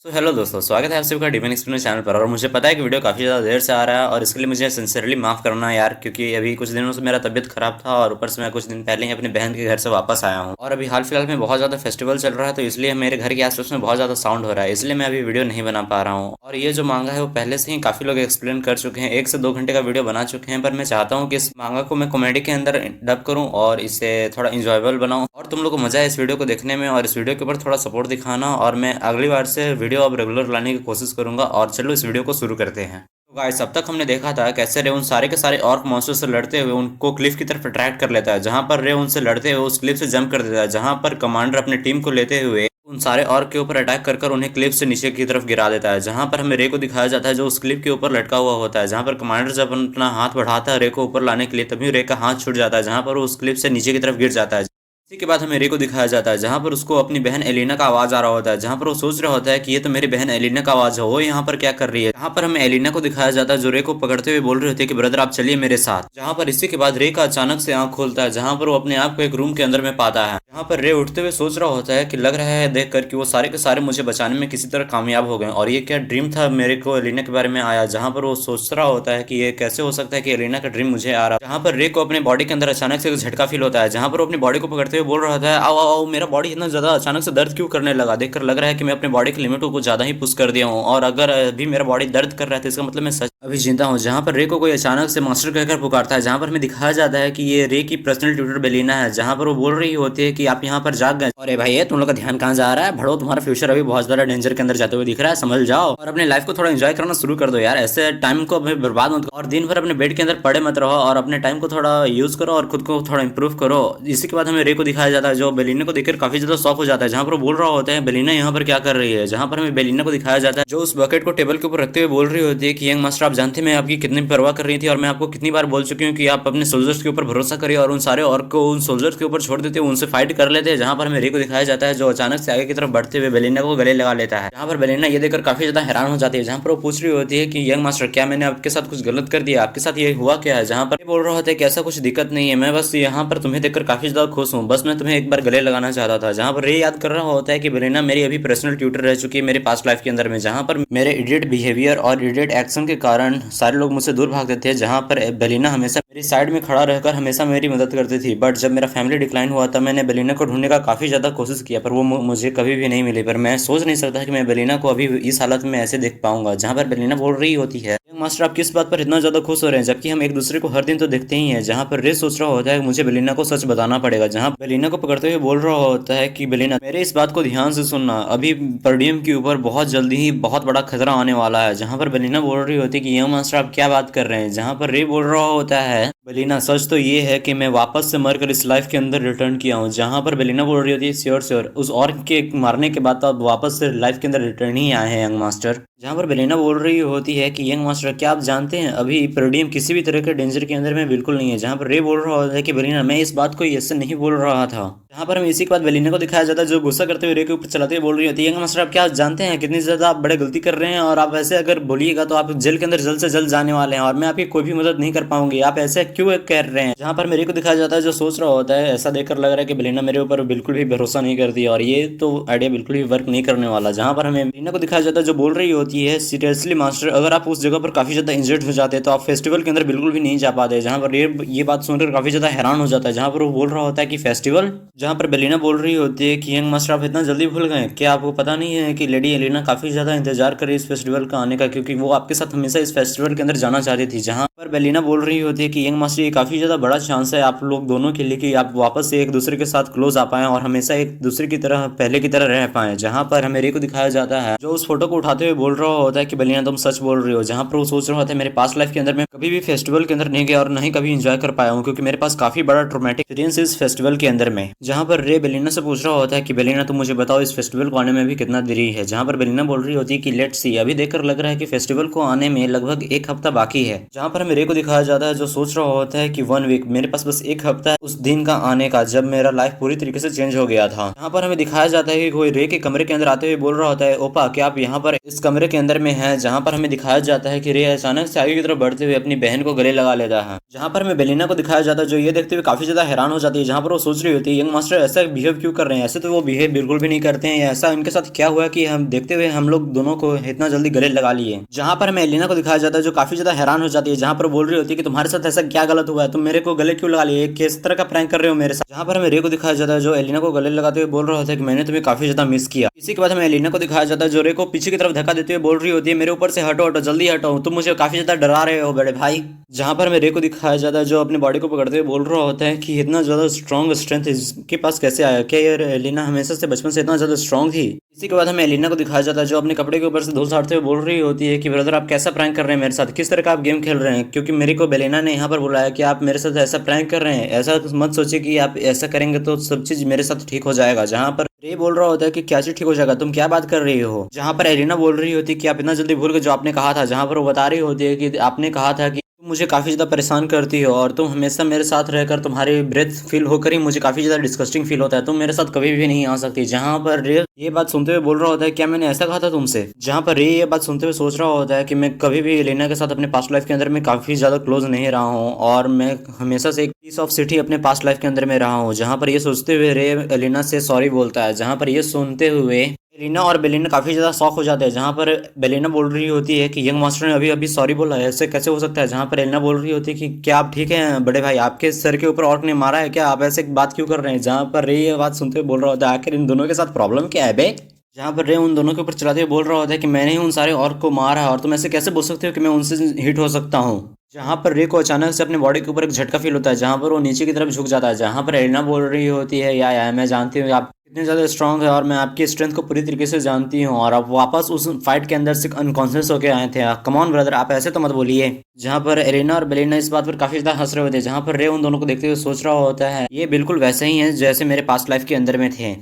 Hello दोस्तों, स्वागत है आप सभी का डिवाइन एक्सपीरियंस चैनल पर। और मुझे पता है कि वीडियो काफ़ी ज़्यादा देर से आ रहा है और इसके लिए मुझे सिंसियरली माफ़ करना है यार, क्योंकि अभी कुछ दिनों से मेरा तबीयत खराब था और ऊपर से मैं कुछ दिन पहले ही अपनी बहन के घर से वापस आया हूँ। और अभी हाल फिलहाल में बहुत ज़्यादा फेस्टिवल चल रहा है, तो इसलिए मेरे घर के आसपास में बहुत ज़्यादा साउंड हो रहा है, इसलिए मैं अभी वीडियो नहीं बना पा रहा हूँ। और ये जो मांगा है वो पहले से ही काफ़ी लोग एक्सप्लेन कर चुके हैं, 1 से 2 घंटे का वीडियो बना चुके हैं, पर मैं चाहता हूँ कि इस मांगा को मैं कॉमेडी के अंदर डब करूँ और इसे थोड़ा इंजॉयबल बनाऊँ और तुम लोग को मजा है इस वीडियो को देखने में और इस वीडियो के ऊपर थोड़ा सपोर्ट दिखाना। और मैं अगली बार से वीडियो अब रेगुलर लाने की कोशिश करूंगा। और चलो इस वीडियो को शुरू करते हैं। तो गाइस, अब तक हमने देखा था कैसे रे उन सारे के सारे ऑर्क मॉन्स्टर से लड़ते हुए उनको क्लिफ की तरफ अट्रैक्ट कर लेता है, जहां पर रे उनसे लड़ते हुए उस क्लिफ से जंप कर देता है, जहां पर कमांडर अपनी टीम को लेते हुए उन सारे ऑर्क के ऊपर अटैक कर उन्हें क्लिफ से नीचे की तरफ गिरा देता है, जहां पर हमें रे को दिखाया जाता है जो उस क्लिफ के ऊपर लटका हुआ होता है। जहां पर कमांडर जब अपना हाथ बढ़ाता है रे को ऊपर लाने के लिए, तभी रे का हाथ छूट जाता है, जहां पर वो उस क्लिफ से नीचे की तरफ गिर जाता है। इसी के बाद हमें रे को दिखाया जाता है जहां पर उसको अपनी बहन एलिना का आवाज आ रहा होता है, जहां पर वो सोच रहा होता है कि ये तो मेरी बहन एलिना का आवाज है, वो यहाँ पर क्या कर रही है। जहां पर हमें एलिना को दिखाया जाता है जो रे को पकड़ते हुए बोल रही होती है कि ब्रदर आप चलिए मेरे साथ। जहां पर इसी के बाद रे का अचानक से आंख खोलता है, जहां पर वो अपने आप को एक रूम के अंदर में पाता है। जहां पर रे उठते हुए सोच रहा होता है कि लग रहा है देख कर कि वो सारे के सारे मुझे बचाने में किसी तरह कामयाब हो गए, और ये क्या ड्रीम था मेरे को एलिना के बारे में आया। जहां पर वो सोच रहा होता है कि ये कैसे हो सकता है कि एलिना का ड्रीम मुझे आ रहा है। जहां पर रे को अपने बॉडी के अंदर अचानक से एक झटका फील होता है, जहां पर वो अपनी बॉडी को पकड़ते हुए बोल रहा होता है आओ आओ, मेरा बॉडी इतना ज्यादा अचानक से दर्द क्यों करने लगा। देखकर लग रहा है कि मैं अपने बॉडी की लिमिट को कुछ ज्यादा ही पुश कर दिया हूँ, और अगर अभी मेरा बॉडी दर्द कर रहा है तो इसका मतलब मैं सच अभी जिंदा हूँ। जहां पर रे को कोई अचानक से मास्टर कहकर पुकारता है, जहां पर हमें दिखाया जाता है कि ये रे की पर्सनल ट्यूटर बेलिना है। जहां पर वो बोल रही होती है कि आप यहाँ पर जाग गए, अरे भाई ये तुम लोग का ध्यान कहाँ जा रहा है, भड़ो तुम्हारा फ्यूचर अभी बहुत ज्यादा डेंजर के अंदर जाते हुए दिख रहा है, समझ जाओ और अपने लाइफ को थोड़ा एंजॉय करना शुरू कर दो यार। ऐसे टाइम को अभी बर्बाद मत करो और दिन भर अपने बेड के अंदर पड़े मत रहो, और अपने टाइम को थोड़ा यूज करो और खुद को थोड़ा इंप्रूव करो। इसी के बाद हमें रे को दिखाया जाता है जो बेलिना को देखकर काफी ज्यादा शॉक हो जाता है, जहां पर वो बोल रहा होता है बेलिना यहाँ पर क्या कर रही है। जहां पर हमें बेलिना को दिखाया जाता है जो उस बकेट को टेबल के ऊपर रखते हुए बोल रही होती है कि यंग मास्टर आप जानते हैं मैं आपकी कितनी परवाह कर रही थी, और मैं आपको कितनी बार बोल चुकी हूँ कि आप अपने सोल्जर्स के ऊपर भरोसा करिए और उन सारे और को उन सोल्जर्स के ऊपर छोड़ देते हैं, उनसे फाइट कर लेते हैं। जहां पर हमें रे को दिखाया जाता है जो अचानक से आगे की तरफ बढ़ते हुए बेलिना को गले लगा लेता है। जहां पर बेलिना ये देखकर काफी ज्यादा हैरान हो जाती है, जहां पर वो पूछ रही होती है कि यंग मास्टर क्या मैंने आपके साथ कुछ गलत कर दिया, आपके साथ ये हुआ क्या है। जहां पर बोल रहा होता है कि ऐसा कुछ दिक्कत नहीं है, मैं बस यहाँ पर तुम्हें देखकर काफी ज्यादा खुश हूँ, बस मैं तुम्हें एक बार गले लगाना चाहता था। जहां पर रे याद कर रहा होता है कि बेलिना मेरी अभी पर्सनल ट्यूटर रह चुकी है मेरे पास्ट लाइफ के अंदर में, जहां पर मेरे इडियट बिहेवियर और इडियट एक्शन के कारण सारे लोग मुझसे दूर भागते थे। जहां पर बेलिना हमेशा मेरी साइड में खड़ा रहकर हमेशा मेरी मदद करती थी, बट जब मेरा फैमिली डिक्लाइन हुआ तब मैंने बेलिना को ढूंढने का काफी ज्यादा कोशिश किया, पर वो मुझे कभी भी नहीं मिली। पर मैं सोच नहीं सकता कि मैं बेलिना को अभी इस हालत में ऐसे देख पाऊंगा। जहां पर बेलिना बोल रही होती है मास्टर आप किस बात पर इतना ज्यादा खुश हो रहे हैं, जबकि हम एक दूसरे को हर दिन तो देखते ही हैं। जहां पर रे सोच रहा होता है मुझे बेलिना को सच बताना पड़ेगा। जहां बेलिना को पकड़ते हुए बोल रहा होता है कि बेलिना मेरे इस बात को ध्यान से सुनना, अभी पर्डियम के ऊपर बहुत जल्दी ही बहुत बड़ा खतरा आने वाला है। जहां पर बेलिना बोल रही होती है कि यंग मास्टर आप क्या बात कर रहे हैं। जहां पर रे बोल रहा होता है बेलिना सच तो ये है कि मैं वापस से मरकर इस लाइफ के अंदर रिटर्न किया हूँ। जहां पर बेलिना बोल रही होती है श्योर श्योर, उस ऑर्क के मारने के बाद तो आप वापस से लाइफ के अंदर रिटर्न ही आए हैं यंग मास्टर। जहां पर बेलिना बोल रही होती है कि यंग मास्टर क्या आप जानते हैं अभी पेरिडियम किसी भी तरह के डेंजर के अंदर में बिल्कुल नहीं है। जहां पर रे बोल रहा होता है कि बेलिना मैं इस बात को ऐसे नहीं बोल रहा था। जहां पर हम इसी के बाद बेलिना को दिखाया जाता है जो गुस्सा करते हुए रे के ऊपर चलाते हुए बोल रही होती है यंग मास्टर आप क्या जानते हैं कितनी ज्यादा आप बड़े गलती कर रहे हैं, और आप ऐसे अगर बोलिएगा तो आप जेल के अंदर जल्द से जल्द जाने वाले हैं और मैं आपकी कोई भी मदद नहीं कर पाऊंगी, आप ऐसे क्यों कह रहे हैं। जहां पर मेरे को दिखाया जाता है जो सोच रहा होता है ऐसा देखकर लग रहा है कि बेलिना मेरे ऊपर बिल्कुल भी भरोसा नहीं करती और ये तो आइडिया बिल्कुल भी वर्क नहीं करने वाला। जहां पर हमें बेलिना को दिखाया जाता है जो बोल रही होती है सीरियसली मास्टर अगर आप उस जगह पर काफी ज्यादा इंजर्ड हो जाते तो आप फेस्टिवल के अंदर बिल्कुल भी नहीं जा पाते। जहां पर ये बात सुनकर काफी ज्यादा हैरान हो जाता है। जहां पर वो बोल रहा होता है कि फेस्टिवल, जहां पर बेलिना बोल रही होती है कि यंग मास्टर आप इतना जल्दी भूल गए, क्या आपको पता नहीं है कि लेडी एलिना काफी ज्यादा इंतजार कर रही है इस फेस्टिवल का आने का, क्योंकि वो आपके साथ हमेशा इस फेस्टिवल के अंदर जाना चाहती थी। जहां पर बेलिना बोल रही होती है कि यंग मास्टर ये काफी ज्यादा बड़ा चांस है आप लोग दोनों के लिए कि आप वापस से एक दूसरे के साथ क्लोज आ पाए और हमेशा एक दूसरे की तरह पहले की तरह रह पाए। जहां पर हमें रे को दिखाया जाता है जो उस फोटो को उठाते हुए बोल रहा होता है कि बेलिना तुम सच बोल रही हो। जहां पर वो सोच रहा होता है मेरे पास्ट लाइफ के अंदर मैं कभी भी फेस्टिवल के अंदर नहीं गया और नहीं कभी इंजॉय कर पाया हूँ, क्योंकि मेरे पास काफी बड़ा ट्रोमेटिक एक्सपीरियंस इस फेस्टिवल के अंदर में। जहां पर रे बेलिना से पूछ रहा होता है कि बेलिना तुम मुझे बताओ इस फेस्टिवल को आने में भी कितना देरी है। जहां पर बेलिना बोल रही होती है कि लेट्स सी, अभी देखकर लग रहा है कि फेस्टिवल को आने में लगभग एक हफ्ता बाकी है। जहां पर हम हमें रे को दिखाया जाता है जो सोच रहा होता है कि 1 वीक, मेरे पास बस एक हफ्ता है उस दिन का आने का जब मेरा लाइफ पूरी तरीके से चेंज हो गया था। यहाँ पर हमें दिखाया जाता है कि कोई रे के कमरे के अंदर आते हुए बोल रहा होता है, ओपा क्या आप यहाँ पर इस कमरे के अंदर में हैं? जहाँ पर हमें दिखाया जाता है कि रे अचानक से आगे की तरफ बढ़ते हुए अपनी बहन को गले लगा लेता है। जहाँ पर हमें बेलिना को दिखाया जाता है जो ये देखते हुए काफी ज्यादा हैरान हो जाती है। जहाँ पर वो सोच रही होती है यंग मास्टर ऐसा बिहेव क्यों कर रहे हैं, ऐसे तो वो बिहेव बिल्कुल भी नहीं करते हैं, ऐसा इनके साथ क्या हुआ कि हम देखते हुए हम लोग दोनों को इतना जल्दी गले लगा लिए। जहाँ पर हमें एलिना को दिखाया जाता है जो काफी ज्यादा हैरान हो जाती है। जहाँ पर बोल रही होती है कि तुम्हारे साथ ऐसा क्या गलत हुआ है, तुम मेरे को गले क्यों लगा लिए, किस तरह का प्रैंक कर रहे हो मेरे साथ। जहाँ पर हमें रे को दिखाया जाता है जो एलिना को गले लगाते हुए बोल रहा होता है कि मैंने तुम्हें काफी ज्यादा मिस किया। इसी के बाद हमें एलिना को दिखाया जाता है जो रे को पीछे की तरफ धक्का देते हुए बोल रही होती है, मेरे ऊपर से हटो हटो जल्दी हटो, तुम मुझे काफी ज्यादा डरा रहे हो बड़े भाई। जहाँ पर हमें रे को दिखाया जाता है जो अपनी बॉडी को पकड़ते हुए बोल रहा होता है कि इतना ज्यादा स्ट्रॉन्ग स्ट्रेंथ इसके पास कैसे आया, क्या ये एलिना हमेशा से बचपन से इतना ज्यादा स्ट्रॉन्ग थी। इसी के बाद हमें एलिना को दिखाया जाता है जो अपने कपड़े के ऊपर से धूल झाड़ते हुए बोल रही होती है कि ब्रदर आप कैसा प्रैंक कर रहे हैं मेरे साथ, किस तरह का आप गेम खेल रहे हैं, क्योंकि मेरे को बेलिना ने यहाँ पर बुलाया कि आप मेरे साथ ऐसा प्रैंक कर रहे हैं, ऐसा मत सोचिए कि आप ऐसा करेंगे तो सब चीज मेरे साथ ठीक हो जाएगा। जहाँ पर रे बोल रहा होता है कि क्या चीज ठीक हो जाएगा, तुम क्या बात कर रही हो। जहाँ पर एलिना बोल रही होती है कि आप इतना जल्दी भूल गए जो आपने कहा था। जहाँ पर वो बता रही होती है कि आपने कहा था कि तुम मुझे काफी ज्यादा परेशान करती हो और तुम हमेशा मेरे साथ रहकर तुम्हारी ब्रेथ फील होकर ही मुझे काफी ज्यादा डिस्गस्टिंग फील होता है, तुम मेरे साथ कभी भी नहीं आ सकती। जहाँ पर रे ये बात सुनते हुए बोल रहा होता है क्या मैंने ऐसा कहा था तुमसे। जहाँ पर रे ये बात सुनते हुए सोच रहा होता है कि मैं कभी भी एलिना के साथ अपने पास्ट लाइफ के अंदर में काफी ज्यादा क्लोज नहीं रहा हूँ और मैं हमेशा से एक पीस ऑफ सिटी अपने पास्ट लाइफ के अंदर में रहा हूँ। जहाँ पर ये सोचते हुए रे एलिना से सॉरी बोलता है। जहाँ पर ये सुनते हुए एलिना और बेलिना काफी ज्यादा शॉक हो जाते हैं। जहाँ पर बेलिना बोल रही होती है कि यंग मास्टर ने अभी अभी सॉरी बोला है, ऐसे कैसे हो सकता है। जहाँ पर एलिना बोल रही होती है कि क्या आप ठीक हैं बड़े भाई, आपके सर के ऊपर ऑर्क ने मारा है क्या, आप ऐसे बात क्यों कर रहे हैं। जहाँ पर रे ये बात सुनते हुए बोल रहा होता है आखिर इन दोनों के साथ प्रॉब्लम क्या है बे। जहाँ पर रे उन दोनों के ऊपर चलाते हुए बोल रहा होता है कि मैंने ही उन सारे ऑर्क को मारा है और तुम ऐसे कैसे बोल सकते हो कि मैं उनसे हिट हो सकता हूँ। जहाँ पर रे को अचानक से अपने बॉडी के ऊपर एक झटका फील होता है। जहाँ पर वो नीचे की तरफ झुक जाता है। जहाँ पर एलिना बोल रही होती है या मैं जानती हूँ आप कितने ज़्यादा स्ट्रांग है और मैं आपकी स्ट्रेंथ को पूरी तरीके से जानती हूँ और आप वापस उस फाइट के अंदर से अनकॉन्शियस होकर आए थे। कम ऑन ब्रदर, आप ऐसे तो मत बोलिए। जहाँ पर एलिना और बेलिना इस बात पर काफी ज्यादा हंस रहे होते हैं। जहाँ पर रे उन दोनों को देखते हुए सोच रहा होता है ये बिल्कुल वैसे ही है जैसे मेरे पास्ट लाइफ के अंदर में थे।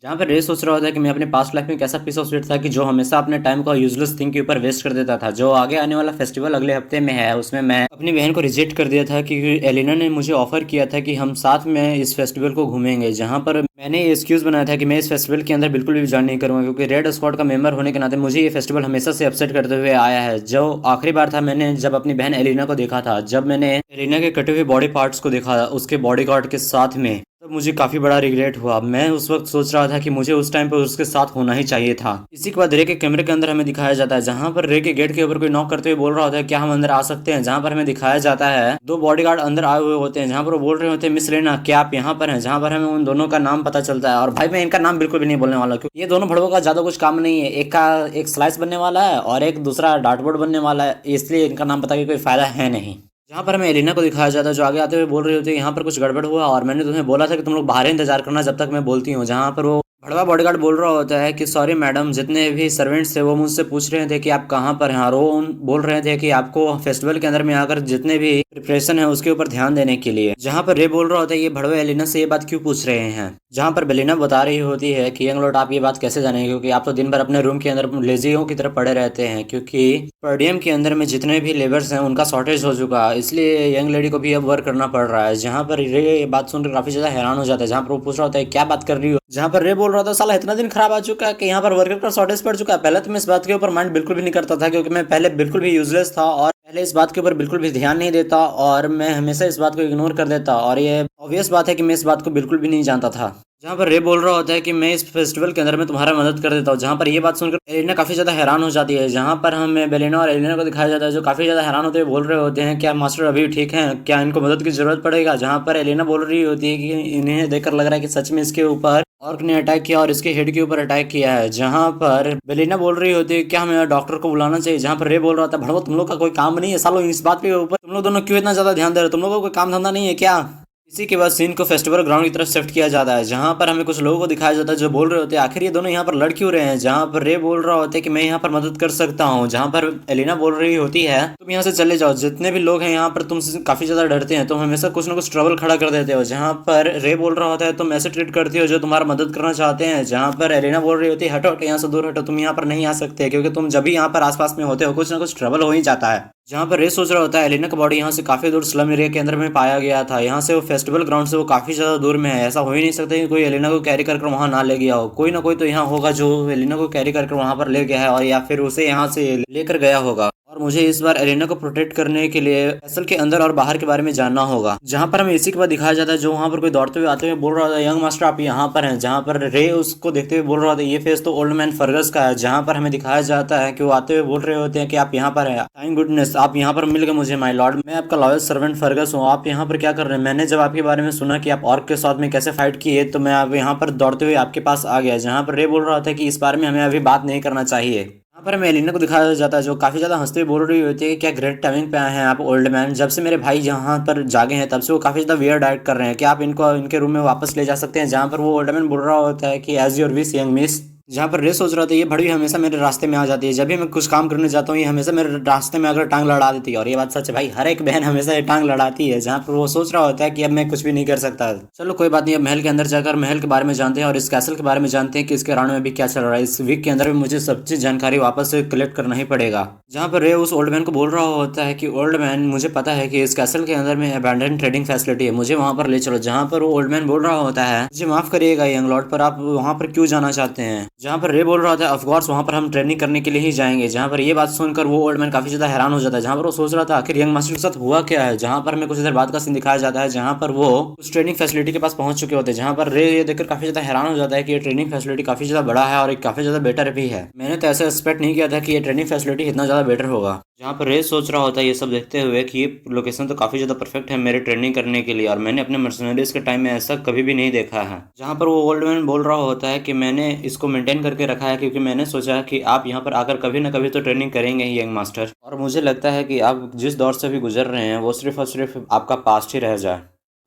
जहाँ पर रे सोच रहा होता है कि मैं अपने पास्ट लाइफ में कैसा पीस ऑफ शिट था कि जो हमेशा अपने टाइम को यूजलेस थिंग के ऊपर वेस्ट कर देता था। जो आगे आने वाला फेस्टिवल अगले हफ्ते में है उसमें मैं अपनी बहन को रिजेक्ट कर दिया था क्योंकि एलिना ने मुझे ऑफर किया था कि हम साथ में इस फेस्टिवल को घूमेंगे। जहाँ पर मैंने ये एक्सक्यूज बनाया था कि मैं इस फेस्टिवल के अंदर बिल्कुल भी ज्वाइन नहीं करूँगा क्योंकि रेड स्क्वाड का मेंबर होने के नाते मुझे ये फेस्टिवल हमेशा से अपसेट करते हुए आया है। जो आखिरी बार था मैंने जब अपनी बहन एलिना को देखा था, जब मैंने एलिना के कटे हुए बॉडी पार्ट्स को देखा उसके बॉडी गार्ड के साथ में, तब मुझे काफी बड़ा रिग्रेट हुआ। मैं उस वक्त सोच रहा था कि मुझे उस टाइम पर उसके साथ होना ही चाहिए था। इसी के बाद रे के कमरे के अंदर हमें दिखाया जाता है। जहाँ पर रे के गेट के ऊपर कोई नॉक करते हुए बोल रहा होता है क्या हम अंदर आ सकते हैं। जहाँ पर हमें दिखाया जाता है दो बॉडीगार्ड अंदर आए हुए होते हैं। जहाँ पर वो बोल रहे होते हैं मिस लेना क्या आप यहाँ पर हैं। जहाँ पर हमें उन दोनों का नाम पता चलता है और भाई मैं इनका नाम बिल्कुल भी नहीं बोलने वाला क्योंकि ये दोनों भड़वों का ज्यादा कुछ काम नहीं है। एक का एक स्लाइस बनने वाला है और एक दूसरा डार्टबोर्ड बनने वाला है, इसलिए इनका नाम पता कि कोई फायदा है नहीं। जहाँ पर हमें एलिना को दिखाया जाता है जो आगे आते हुए बोल रही होती है यहाँ पर कुछ गड़बड़ हुआ और मैंने तुम्हें बोला था कि तुम लोग बाहर इंतजार करना जब तक मैं बोलती हूँ। जहाँ पर वो भड़वा बॉडीगार्ड बोल रहा होता है कि सॉरी मैडम, जितने भी सर्वेंट्स थे वो मुझसे पूछ रहे थे कि आप कहाँ पर हैं और वो बोल रहे थे कि आपको फेस्टिवल के अंदर में आकर जितने भी प्रिपरेशन है उसके ऊपर ध्यान देने के लिए। जहाँ पर रे बोल रहा होता है ये भड़वे एलिना से ये बात क्यों पूछ रहे हैं। जहाँ पर बेलिना बता रही होती है कि यंग लॉर्ड आप ये बात कैसे जानेंगे क्योंकि आप तो दिन भर अपने रूम के अंदर लेजियों की तरफ पड़े रहते हैं क्योंकि पर्डियम के अंदर में जितने भी लेबर्स हैं उनका शॉर्टेज हो चुका है, इसलिए यंग लेडी को भी अब वर्क करना पड़ रहा है। जहाँ पर रे ये बात सुनकर काफी ज्यादा हैरान हो जाता है। जहाँ पर वो पूछ रहा होता है क्या बात कर रही हो। जहाँ पर रे बोल रहा था साला इतना दिन खराब आ चुका है कि यहाँ पर वर्कर का शॉर्टेज पड़ चुका है। पहले तो मैं इस बात के ऊपर माइंड बिल्कुल भी नहीं करता था क्योंकि मैं पहले बिल्कुल भी यूजलेस था और पहले इस बात के ऊपर बिल्कुल भी ध्यान नहीं देता और मैं हमेशा इस बात को इग्नोर कर देता और ये ऑब्वियस बात है कि मैं इस बात को बिल्कुल भी नहीं जानता था। जहाँ पर रे बोल रहा होता है कि मैं इस फेस्टिवल के अंदर में तुम्हारा मदद कर देता हूँ। जहाँ पर ये बात सुनकर एलिना काफी ज्यादा हैरान हो जाती है। जहाँ पर हमें बेलिना और एलिना को दिखाया जाता है जो काफी ज्यादा हैरान होते हुए बोल रहे होते हैं क्या मास्टर अभी ठीक हैं, क्या इनको मदद की जरूरत पड़ेगा। जहाँ पर एलिना बोल रही होती है कि इन्हें देखकर लग रहा है कि सच में इसके ऊपर ऑर्क ने अटैक किया और इसके हेड के ऊपर अटैक किया है। जहाँ पर बेलिना बोल रही होती है क्या हमें डॉक्टर को बुलाना चाहिए। जहाँ पर रे बोल रहा था भड़वा तुम लोग का कोई काम नहीं है सालो, इस बात के ऊपर तुम लोग दोनों क्यों इतना ज्यादा ध्यान दे रहे हो, तुम लोगों को कोई काम धंधा नहीं है क्या। इसी के बाद सीन को फेस्टिवल ग्राउंड की तरफ शिफ्ट किया जाता है। जहाँ पर हमें कुछ लोगों को दिखाया जाता है जो बोल रहे होते हैं आखिर ये दोनों यहाँ पर लड़ क्यों रहे हैं। जहाँ पर रे बोल रहा होता है कि मैं यहाँ पर मदद कर सकता हूँ। जहाँ पर एलिना बोल रही होती है तुम यहाँ से चले जाओ, जितने भी लोग हैं यहाँ पर तुमसे काफी ज्यादा डरते हैं, तुम हमेशा कुछ ना कुछ ट्रबल खड़ा कर देते हो। जहाँ पर रे बोल रहा होता है तुम ऐसे ट्रीट करती हो जो तुम्हारा मदद करना चाहते हैं। जहाँ पर एलिना बोल रही होती है हटो हटो यहाँ से दूर हटो, तुम यहाँ पर नहीं आ सकते क्योंकि तुम जब भी यहाँ पर आसपास में होते हो कुछ ना कुछ ट्रबल हो ही जाता है। जहाँ पर रे सोच रहा होता है एलिना का बॉडी यहाँ से काफी दूर स्लम एरिया के अंदर में पाया गया था। यहाँ से वो फेस्टिवल ग्राउंड से वो काफी ज्यादा दूर में है। ऐसा हो ही नहीं सकता कि कोई एलिना को कैरी कर वहां ना ले गया हो। कोई ना कोई तो यहाँ होगा जो एलिना को कैरी करके वहां पर ले गया है, और या फिर उसे यहाँ से लेकर गया होगा। और मुझे इस बार एलिना को प्रोटेक्ट करने के लिए कैसल के अंदर और बाहर के बारे में जानना होगा। जहाँ पर हमें इसी के बाद दिखाया जाता है जो वहाँ पर कोई दौड़ते हुए आते हुए बोल रहा था, यंग मास्टर आप यहाँ पर हैं। जहाँ पर रे उसको देखते हुए बोल रहा था, ये फेस तो ओल्ड मैन फर्गस का है। जहाँ पर हमें दिखाया जाता है कि वो आते हुए बोल रहे होते हैं कि आप यहाँ पर हैं, थैंक गुडनेस आप यहाँ पर मिल गए मुझे माय लॉर्ड, मैं आपका लॉयल सर्वेंट फर्गस हूँ। आप यहाँ पर क्या कर रहे हैं? मैंने जब आपके बारे में सुना कि आप ऑर्क के साथ में कैसे फाइट किए, तो मैं अब यहाँ पर दौड़ते हुए आपके पास आ गया। जहाँ पर रे बोल रहा था कि इस बारे में हमें अभी बात नहीं करना चाहिए। यहाँ पर हमें एलिना को दिखाया जाता है जो काफी ज्यादा हंसते हुए बोल रही होती है कि क्या ग्रेट टाइमिंग पे आए हैं आप ओल्ड मैन। जब से मेरे भाई यहाँ पर जागे हैं तब से वो काफी ज्यादा वियर्ड एक्ट कर रहे हैं, क्या आप इनको इनके रूम में वापस ले जा सकते हैं? जहाँ पर वो ओल्ड मैन बोल रहा होता है कि as your wish young miss. जहाँ पर रे सोच रहा था ये बड़ी हमेशा मेरे रास्ते में आ जाती है, जब भी मैं कुछ काम करने जाता हूँ ये हमेशा मेरे रास्ते में आकर टांग लड़ा देती है। और ये बात सच है भाई, हर एक बहन हमेशा ये टांग लड़ाती है। जहाँ पर वो सोच रहा होता है कि अब मैं कुछ भी नहीं कर सकता। चलो कोई बात नहीं, अब महल के अंदर जाकर महल के बारे में जानते हैं और इस कैसल के बारे में जानते हैं कि इसके राउंड में भी क्या चल रहा है। इस वीक के अंदर भी मुझे सब चीज जानकारी वापस से कलेक्ट करना ही पड़ेगा। जहाँ पर रे उस ओल्ड मैन को बोल रहा होता है कि ओल्ड मैन मुझे पता है कि इस कैसल के अंदर में अबैंडन ट्रेडिंग फैसिलिटी है, मुझे वहां पर ले चलो। जहाँ पर वो ओल्ड मैन बोल रहा होता है मुझे माफ करिएगा यंग लॉर्ड, पर आप वहां पर क्यों जाना चाहते हैं? जहाँ पर रे बोल रहा था ऑफ कोर्स वहां पर हम ट्रेनिंग करने के लिए ही जाएंगे। जहाँ पर ये बात सुनकर वो ओल्ड मैन काफी ज्यादा हैरान हो जाता है। जहाँ पर वो सोच रहा था आखिर यंग मास्टर के साथ हुआ क्या है। जहाँ पर हमें कुछ देर बाद का सीन दिखाया जाता है जहाँ पर वो उस ट्रेनिंग फैसिलिटी के पास पहुंच चुके होते हैं। जहाँ पर रे ये देखकर काफी ज्यादा हैरान हो जाता है कि ये ट्रेनिंग फैसिलिटी काफी ज्यादा बड़ा है और काफी ज्यादा बेटर भी है। मैंने तो ऐसा एक्सपेक्ट नहीं किया था कि ये ट्रेनिंग फैसिलिटी इतना ज्यादा बेटर होगा। जहाँ पर रे सोच रहा होता है ये सब देखते हुए कि ये लोकेशन तो काफी ज्यादा परफेक्ट है मेरे ट्रेनिंग करने के लिए, और मैंने अपने मर्सनरीज के टाइम में ऐसा कभी भी नहीं देखा है। जहाँ पर वो ओल्ड मैन बोल रहा होता है कि मैंने इसको मेंटेन करके रखा है क्योंकि मैंने सोचा कि आप यहाँ पर आकर कभी ना कभी तो ट्रेनिंग करेंगे ही यंग मास्टर, और मुझे लगता है कि आप जिस दौर से भी गुजर रहे हैं वो सिर्फ और सिर्फ आपका पास्ट ही रह जाए।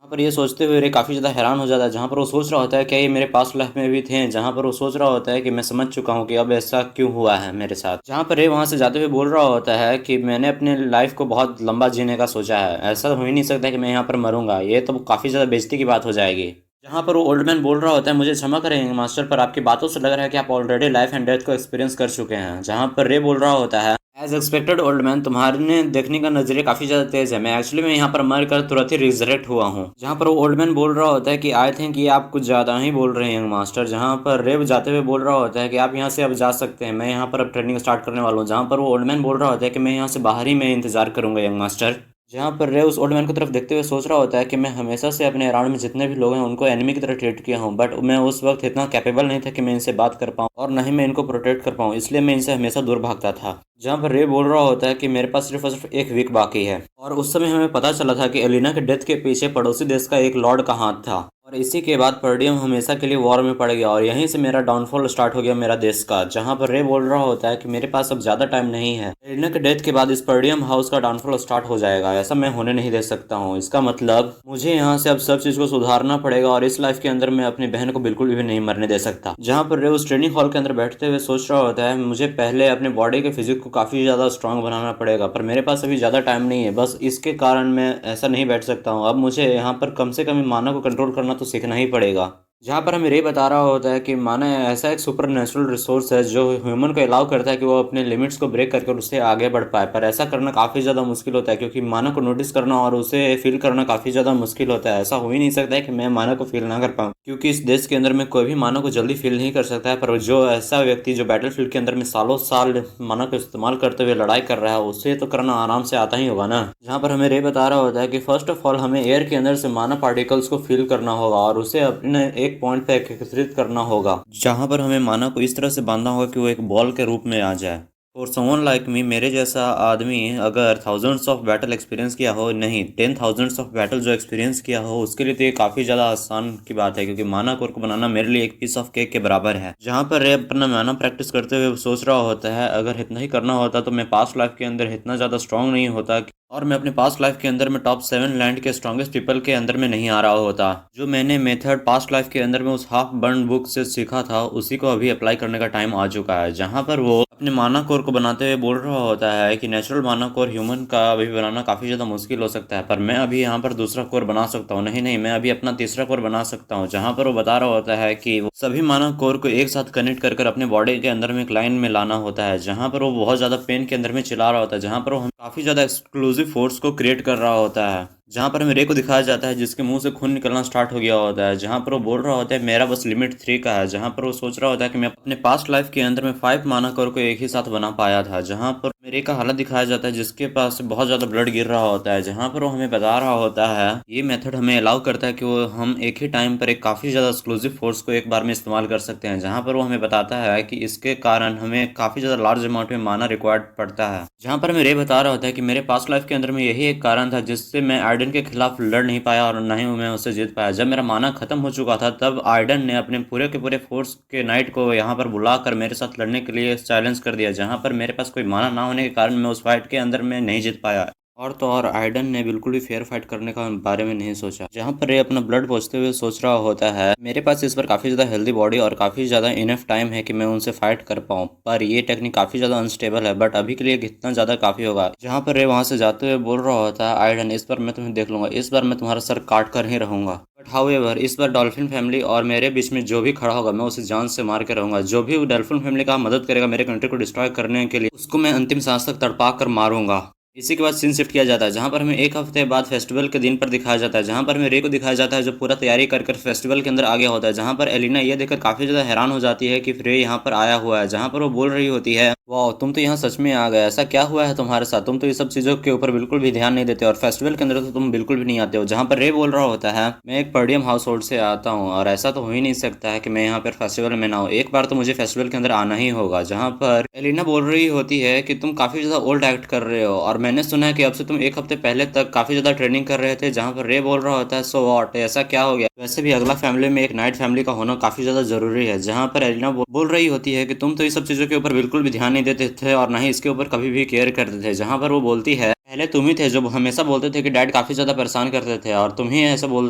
यहाँ पर ये सोचते हुए रे काफ़ी ज़्यादा हैरान हो जाता है। जहाँ पर वो सोच रहा होता है क्या ये मेरे पास्ट लाइफ में भी थे। जहाँ पर वो सोच रहा होता है कि मैं समझ चुका हूँ कि अब ऐसा क्यों हुआ है मेरे साथ। जहाँ पर रे वहाँ से जाते हुए बोल रहा होता है कि मैंने अपने लाइफ को बहुत लंबा जीने का सोचा है, ऐसा हो ही नहीं सकता कि मैं यहाँ पर मरूंगा, ये तो काफ़ी ज़्यादा बेइज्जती की बात हो जाएगी। जहाँ पर वो ओल्ड मैन बोल रहा होता है मुझे क्षमा करेंगे मास्टर, पर आपकी बातों से लग रहा है कि आप ऑलरेडी लाइफ एंड डेथ को एक्सपीरियंस कर चुके हैं। जहाँ पर रे बोल रहा होता है एज एक्सपेक्टेड ओल्ड मैन, तुम्हारे देखने का नजरिया काफी ज्यादा तेज है। मैं एक्चुअली यहाँ पर मर कर तुरंत ही रिजरेक्ट हुआ हूँ। जहाँ पर वो ओल्ड मैन बोल रहा होता है कि आई थिंक ये आप कुछ ज्यादा ही बोल रहे हैं यंग मास्टर। जहाँ पर रे जाते हुए बोल रहा होता है कि आप यहाँ से अब जा सकते हैं, मैं यहाँ पर अब ट्रेनिंग स्टार्ट करने वाला हूँ। जहाँ पर वो ओल्ड मैन बोल रहा होता है कि मैं यहाँ से बाहर ही में इंतजार करूंगा यंग मास्टर। जहाँ पर रे उस ओल्ड मैन की तरफ देखते हुए सोच रहा होता है कि मैं हमेशा से अपने अराउंड में जितने भी लोग हैं उनको एनिमी की तरह ट्रीट किया हूँ, बट मैं उस वक्त इतना कैपेबल नहीं था कि मैं इनसे बात कर पाऊँ और न ही मैं इनको प्रोटेक्ट कर पाऊँ, इसलिए मैं इनसे हमेशा दूर भागता था। जहाँ पर रे बोल रहा होता है कि मेरे पास सिर्फ और सिर्फ एक वीक बाकी है, और उस समय हमें पता चला था कि एलिना के डेथ के पीछे पड़ोसी देश का एक लॉर्ड का हाथ था, और इसी के बाद पर्डियम हमेशा के लिए वॉर में पड़ गया और यहीं से मेरा डाउनफॉल स्टार्ट हो गया मेरा देश का। जहाँ पर रे बोल रहा होता है कि मेरे पास अब ज्यादा टाइम नहीं है, एलिना के डेथ के बाद इस पर्डियम हाउस का डाउनफॉल स्टार्ट हो जाएगा, ऐसा मैं होने नहीं दे सकता हूँ। इसका मतलब मुझे यहाँ से अब सब चीज को सुधारना पड़ेगा और इस लाइफ के अंदर मैं अपनी बहन को बिल्कुल भी नहीं मरने दे सकता। जहाँ पर रे उस ट्रेनिंग हॉल के अंदर बैठते हुए सोच रहा होता है मुझे पहले अपने बॉडी के फिजिक को काफी ज्यादा स्ट्रांग बनाना पड़ेगा, पर मेरे पास अभी ज्यादा टाइम नहीं है, बस इसके कारण मैं ऐसा नहीं बैठ सकता हूँ। अब मुझे यहाँ पर कम से कम माना को कंट्रोल करना तो सीखना ही पड़ेगा। जहाँ पर हमें रे बता रहा होता है कि माना ऐसा एक सुपर नेचुरल रिसोर्स है जो ह्यूमन को अलाउ करता है कि वो अपने लिमिट्स को ब्रेक करके उससे आगे बढ़ पाए, पर ऐसा करना काफ़ी ज़्यादा मुश्किल होता है क्योंकि माना को नोटिस करना और उसे फील करना काफ़ी ज़्यादा मुश्किल होता है। ऐसा हो ही नहीं सकता है कि मैं माना को फील ना कर पाऊँ, क्योंकि इस देश के अंदर में कोई भी माना को जल्दी फील नहीं कर सकता है, पर जो ऐसा व्यक्ति जो बैटल फील्ड के अंदर में सालों साल माना को इस्तेमाल करते हुए लड़ाई कर रहा है उसे तो करना आराम से आता ही होगा ना। जहाँ पर हमें रे बता रहा होता है कि फर्स्ट ऑफ ऑल हमें एयर के अंदर से माना पार्टिकल्स को फील करना होगा और उसे अपने एक पॉइंट पे एकत्रित करना होगा, जहाँ पर हमें माना को इस तरह से बांधना होगा कि वो एक बॉल के रूप में आ जाए। फॉर समवन लाइक मी, मेरे जैसा आदमी अगर थाउजेंड्स ऑफ बैटल एक्सपीरियंस किया हो, नहीं 10,000 ऑफ बैटल जो एक्सपीरियंस किया हो, उसके लिए तो ये काफ़ी ज़्यादा आसान की बात है क्योंकि माना कोर को बनाना मेरे लिए एक पीस ऑफ केक के बराबर है। जहाँ पर रे अपना माना प्रैक्टिस करते हुए सोच रहा होता है अगर इतना ही करना होता तो मैं पास्ट लाइफ के अंदर इतना ज़्यादा स्ट्रांग नहीं होता और मैं अपने पास्ट लाइफ के अंदर में टॉप 7 लैंड के स्ट्रॉन्गेस्ट पीपल के अंदर में नहीं आ रहा होता। जो मैंने मेथड पास्ट लाइफ के अंदर में उस हाफ बर्न बुक से सीखा था उसी को अभी अप्लाई करने का टाइम आ चुका है। जहाँ पर वो अपने माना कोर को बनाते हुए बोल रहा होता है कि नेचुरल माना कोर ह्यूमन का अभी बनाना काफ़ी ज़्यादा मुश्किल हो सकता है, पर मैं अभी यहाँ पर दूसरा कोर बना सकता हूँ। नहीं, मैं अभी अपना तीसरा कोर बना सकता हूँ। जहाँ पर वो बता रहा होता है कि वो सभी माना कोर को एक साथ कनेक्ट कर अपने बॉडी के अंदर में एक लाइन में लाना होता है। जहाँ पर वो बहुत ज़्यादा पेन के अंदर में चिल्ला रहा होता है, जहाँ पर वो काफ़ी ज़्यादा एक्सक्लूसिव फोर्स को क्रिएट कर रहा होता है, जहाँ पर हमें रे को दिखाया जाता है जिसके मुंह से खून निकलना स्टार्ट हो गया होता है, जहाँ पर वो बोल रहा होता है मेरा बस लिमिट 3 का है, जहाँ पर वो सोच रहा होता है कि मैं अपने पास्ट लाइफ के अंदर में 5 माना कोर को एक ही साथ बना पाया था, जहाँ पर मेरे का हालत दिखाया जाता है जिसके पास बहुत ज़्यादा ब्लड गिर रहा होता है, जहाँ पर वो हमें बता रहा होता है ये मेथड हमें अलाउ करता है कि वो हम एक ही टाइम पर एक काफ़ी ज़्यादा एक्सक्लूसिव फोर्स को एक बार में इस्तेमाल कर सकते हैं, जहाँ पर वो हमें बताता है कि इसके कारण हमें काफ़ी ज़्यादा लार्ज अमाउंट में माना रिक्वायर्ड पड़ता है, जहाँ पर हमें रे बता रहा होता है कि मेरे पास्ट लाइफ के अंदर में यही एक कारण था जिससे मैं आइडन के खिलाफ लड़ नहीं पाया और ना ही मैं उससे जीत पाया। जब मेरा माना खत्म हो चुका था तब आइडन ने अपने पूरे के पूरे फोर्स के नाइट को यहाँ पर बुलाकर मेरे साथ लड़ने के लिए चैलेंज कर दिया, जहाँ पर मेरे पास कोई माना ना होने के कारण मैं उस फाइट के अंदर में नहीं जीत पाया। और तो और आइडन ने बिल्कुल भी फेयर फाइट करने का बारे में नहीं सोचा, जहाँ पर रे अपना ब्लड पहुँचते हुए सोच रहा होता है मेरे पास इस पर काफ़ी ज़्यादा हेल्दी बॉडी और काफ़ी ज़्यादा इनफ टाइम है कि मैं उनसे फाइट कर पाऊँ, पर ये टेक्निक काफ़ी ज़्यादा अनस्टेबल है, बट अभी के लिए कितना ज़्यादा काफ़ी होगा। जहाँ पर रे वहाँ से जाते हुए बोल रहा होता है आइडन इस बार मैं तुम्हें देख लूंगा, इस बार मैं तुम्हारा सर काट कर ही रहूंगा, बट हाउएवर इस बार डॉल्फिन फैमिली और मेरे बीच में जो भी खड़ा होगा मैं उसे जान से मार के रहूंगा, जो भी डॉल्फिन फैमिली का मदद करेगा मेरे कंट्री को डिस्ट्रॉय करने के लिए उसको मैं अंतिम सांस तक तड़पा कर मारूंगा। इसी के बाद सीन शिफ्ट किया जाता है जहाँ पर हमें एक हफ्ते बाद फेस्टिवल के दिन पर दिखाया जाता है, जहाँ पर हमें रे को दिखाया जाता है जो पूरा तैयारी कर फेस्टिवल के अंदर आ गया होता है, जहाँ पर एलिना ये देखकर काफ़ी ज़्यादा हैरान हो जाती है कि रे यहाँ पर आया हुआ है, जहाँ पर वो बोल रही होती है वाह तुम तो यहाँ सच में आ गए, ऐसा क्या हुआ है तुम्हारे साथ, तुम तो ये सब चीज़ों के ऊपर बिल्कुल भी ध्यान नहीं देते और फेस्टिवल के अंदर तो तुम बिल्कुल भी नहीं आते हो। जहाँ पर रे बोल रहा होता है मैं एक पर्डियम हाउस होल्ड से आता हूँ और ऐसा तो हो ही नहीं सकता है कि मैं यहाँ पर फेस्टिवल में ना हो, एक बार तो मुझे फेस्टिवल के अंदर आना ही होगा। जहाँ पर एलिना बोल रही होती है कि तुम काफ़ी ज़्यादा ओल्ड एक्ट कर रहे हो और मैंने सुना है कि अब से तुम एक हफ्ते पहले तक काफ़ी ज़्यादा ट्रेनिंग कर रहे थे, जहाँ पर रे बोल रहा होता है सो वॉट ऐसा क्या हो गया, वैसे भी अगला फैमिली में एक नाइट फैमिली का होना काफ़ी ज़्यादा ज़रूरी है। जहाँ पर एलिना बोल रही होती है कि तुम तो ये सब चीज़ों के ऊपर बिल्कुल भी ध्यान नहीं देते थे और ना ही इसके ऊपर कभी भी केयर करते थे। जहाँ पर वो बोलती है पहले तुम ही थे जो हमेशा बोलते थे कि डैड काफ़ी ज़्यादा परेशान करते थे और तुम ही ऐसा बोल